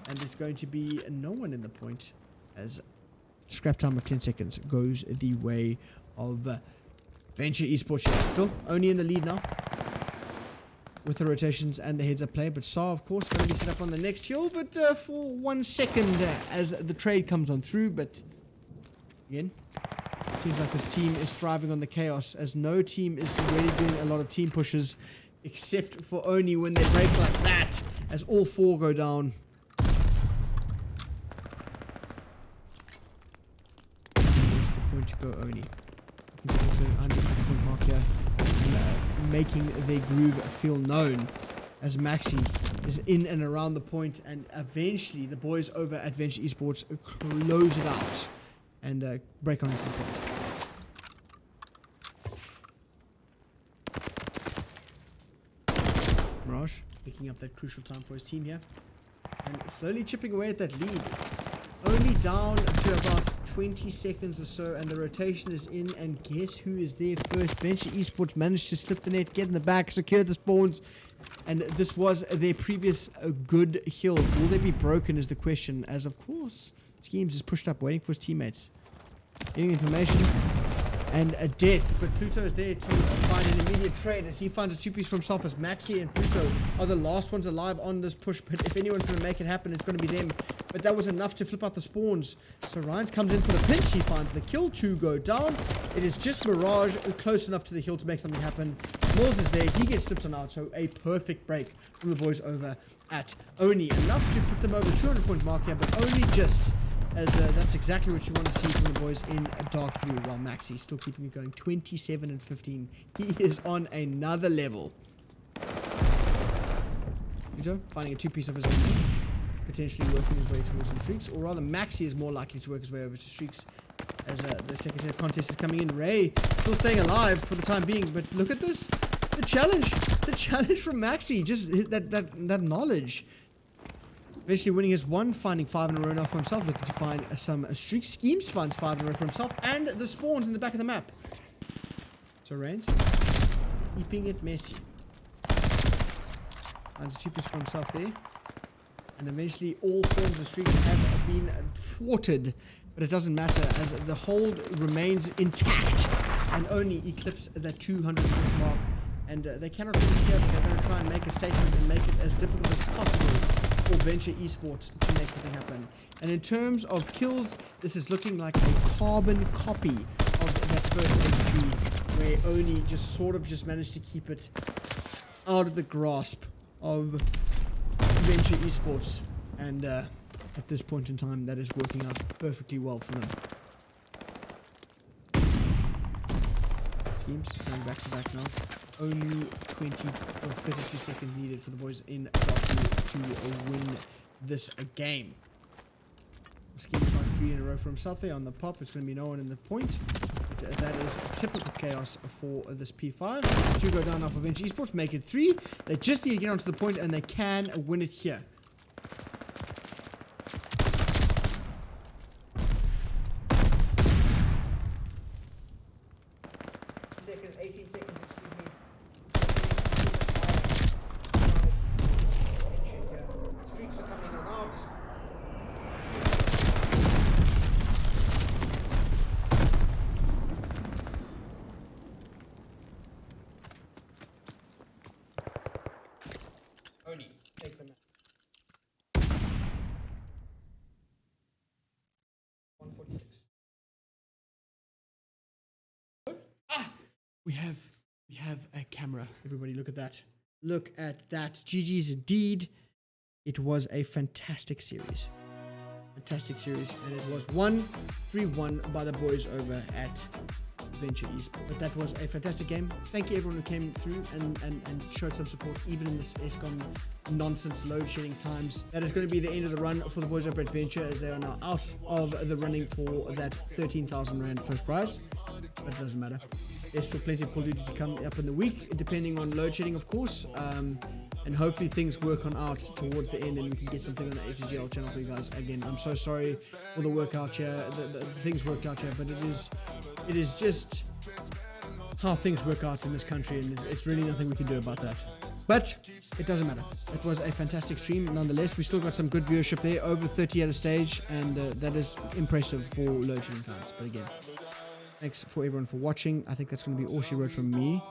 and it's going to be no one in the point as scrap time of 10 seconds goes the way of Venture Esports here. Still ONI in the lead now with the rotations and the heads up play, but Saw of course going to be set up on the next hill, but for 1 second as the trade comes on through. But again, seems like this team is thriving on the chaos as no team is really doing a lot of team pushes except for ONI when they break like that as all 4 go down. Where's the point to go ONI? 150 point mark here, and, making their groove feel known as Maxi is in and around the point, and eventually the boys over at Venture Esports close it out and break on into the point. Mirage picking up that crucial time for his team here and slowly chipping away at that lead. Only down to about 20 seconds or so, and the rotation is in, and guess who is there first? Venture Esports managed to slip the net, get in the back, secure the spawns, and this was their previous good hill. Will they be broken is the question, as of course Schemes is pushed up waiting for his teammates, getting information and a death, but Pluto is there to find an immediate trade as he finds a 2-piece for himself as Maxi and Pluto are the last ones alive on this push. But if anyone's going to make it happen, it's going to be them. But that was enough to flip out the spawns. So Ryans comes in for the pinch. He finds the kill. 2 go down. It is just Mirage close enough to the hill to make something happen. Mills is there. He gets slipped on out. So a perfect break from the boys over at ONI. Enough to put them over 200 point mark here, but only just as that's exactly what you want to see from the boys in dark blue, while Maxi still keeping it going 27 and 15. He is on another level. Pluto finding a 2-piece of his own, potentially working his way towards some streaks, or rather Maxi is more likely to work his way over to streaks as the second set contest is coming in. Ray still staying alive for the time being, but look at this, the challenge from Maxi, just that knowledge. Eventually winning his 1, finding 5 in a row now for himself, looking to find some streak. Schemes finds 5 in a row for himself, and the spawns in the back of the map. So Reigns keeping it messy. Finds a 2-piece for himself there. And eventually all forms of streaks have been thwarted, but it doesn't matter as the hold remains intact and only eclipse that 200 point mark. And they cannot really care, but they're going to try and make a statement and make it as difficult as possible for Venture Esports to make something happen. And in terms of kills, this is looking like a carbon copy of that first HP, where ONI just sort of just managed to keep it out of the grasp of Venture Esports. And at this point in time, that is working out perfectly well for them. Schemes going back to back now. Only 20 or 32 seconds needed for the boys in Dark to win this game. Schemes finds 3 in a row for himself there on the pop. It's going to be no one in the point. But that is typical chaos for this P5. 2 go down now for Venture Esports, make it 3. They just need to get onto the point, and they can win it here. Seconds, 18 seconds, excuse me. Streaks are coming on out. ONI, take them out. 146. We have a camera. Everybody look at that. Look at that. GG's indeed. It was a fantastic series. Fantastic series. And it was 3-1 by the boys over at Venture Esports. But that was a fantastic game. Thank you everyone who came through and showed some support even in this ESCOM nonsense load shedding times. That is going to be the end of the run for the boys over at Venture, as they are now out of the running for that 13,000 Rand first prize. But it doesn't matter. There's still plenty of Call of Duty to come up in the week, depending on load shedding, of course. and hopefully things work on out towards the end, and we can get something on the ACGL channel for you guys. Again, I'm so sorry for the workout here, the things worked out here, but it is just how things work out in this country, and it's really nothing we can do about that. But it doesn't matter. It was a fantastic stream nonetheless. We still got some good viewership there, over 30 at a stage, and that is impressive for load shedding times. But again, thanks for everyone for watching. I think that's going to be all she wrote from me.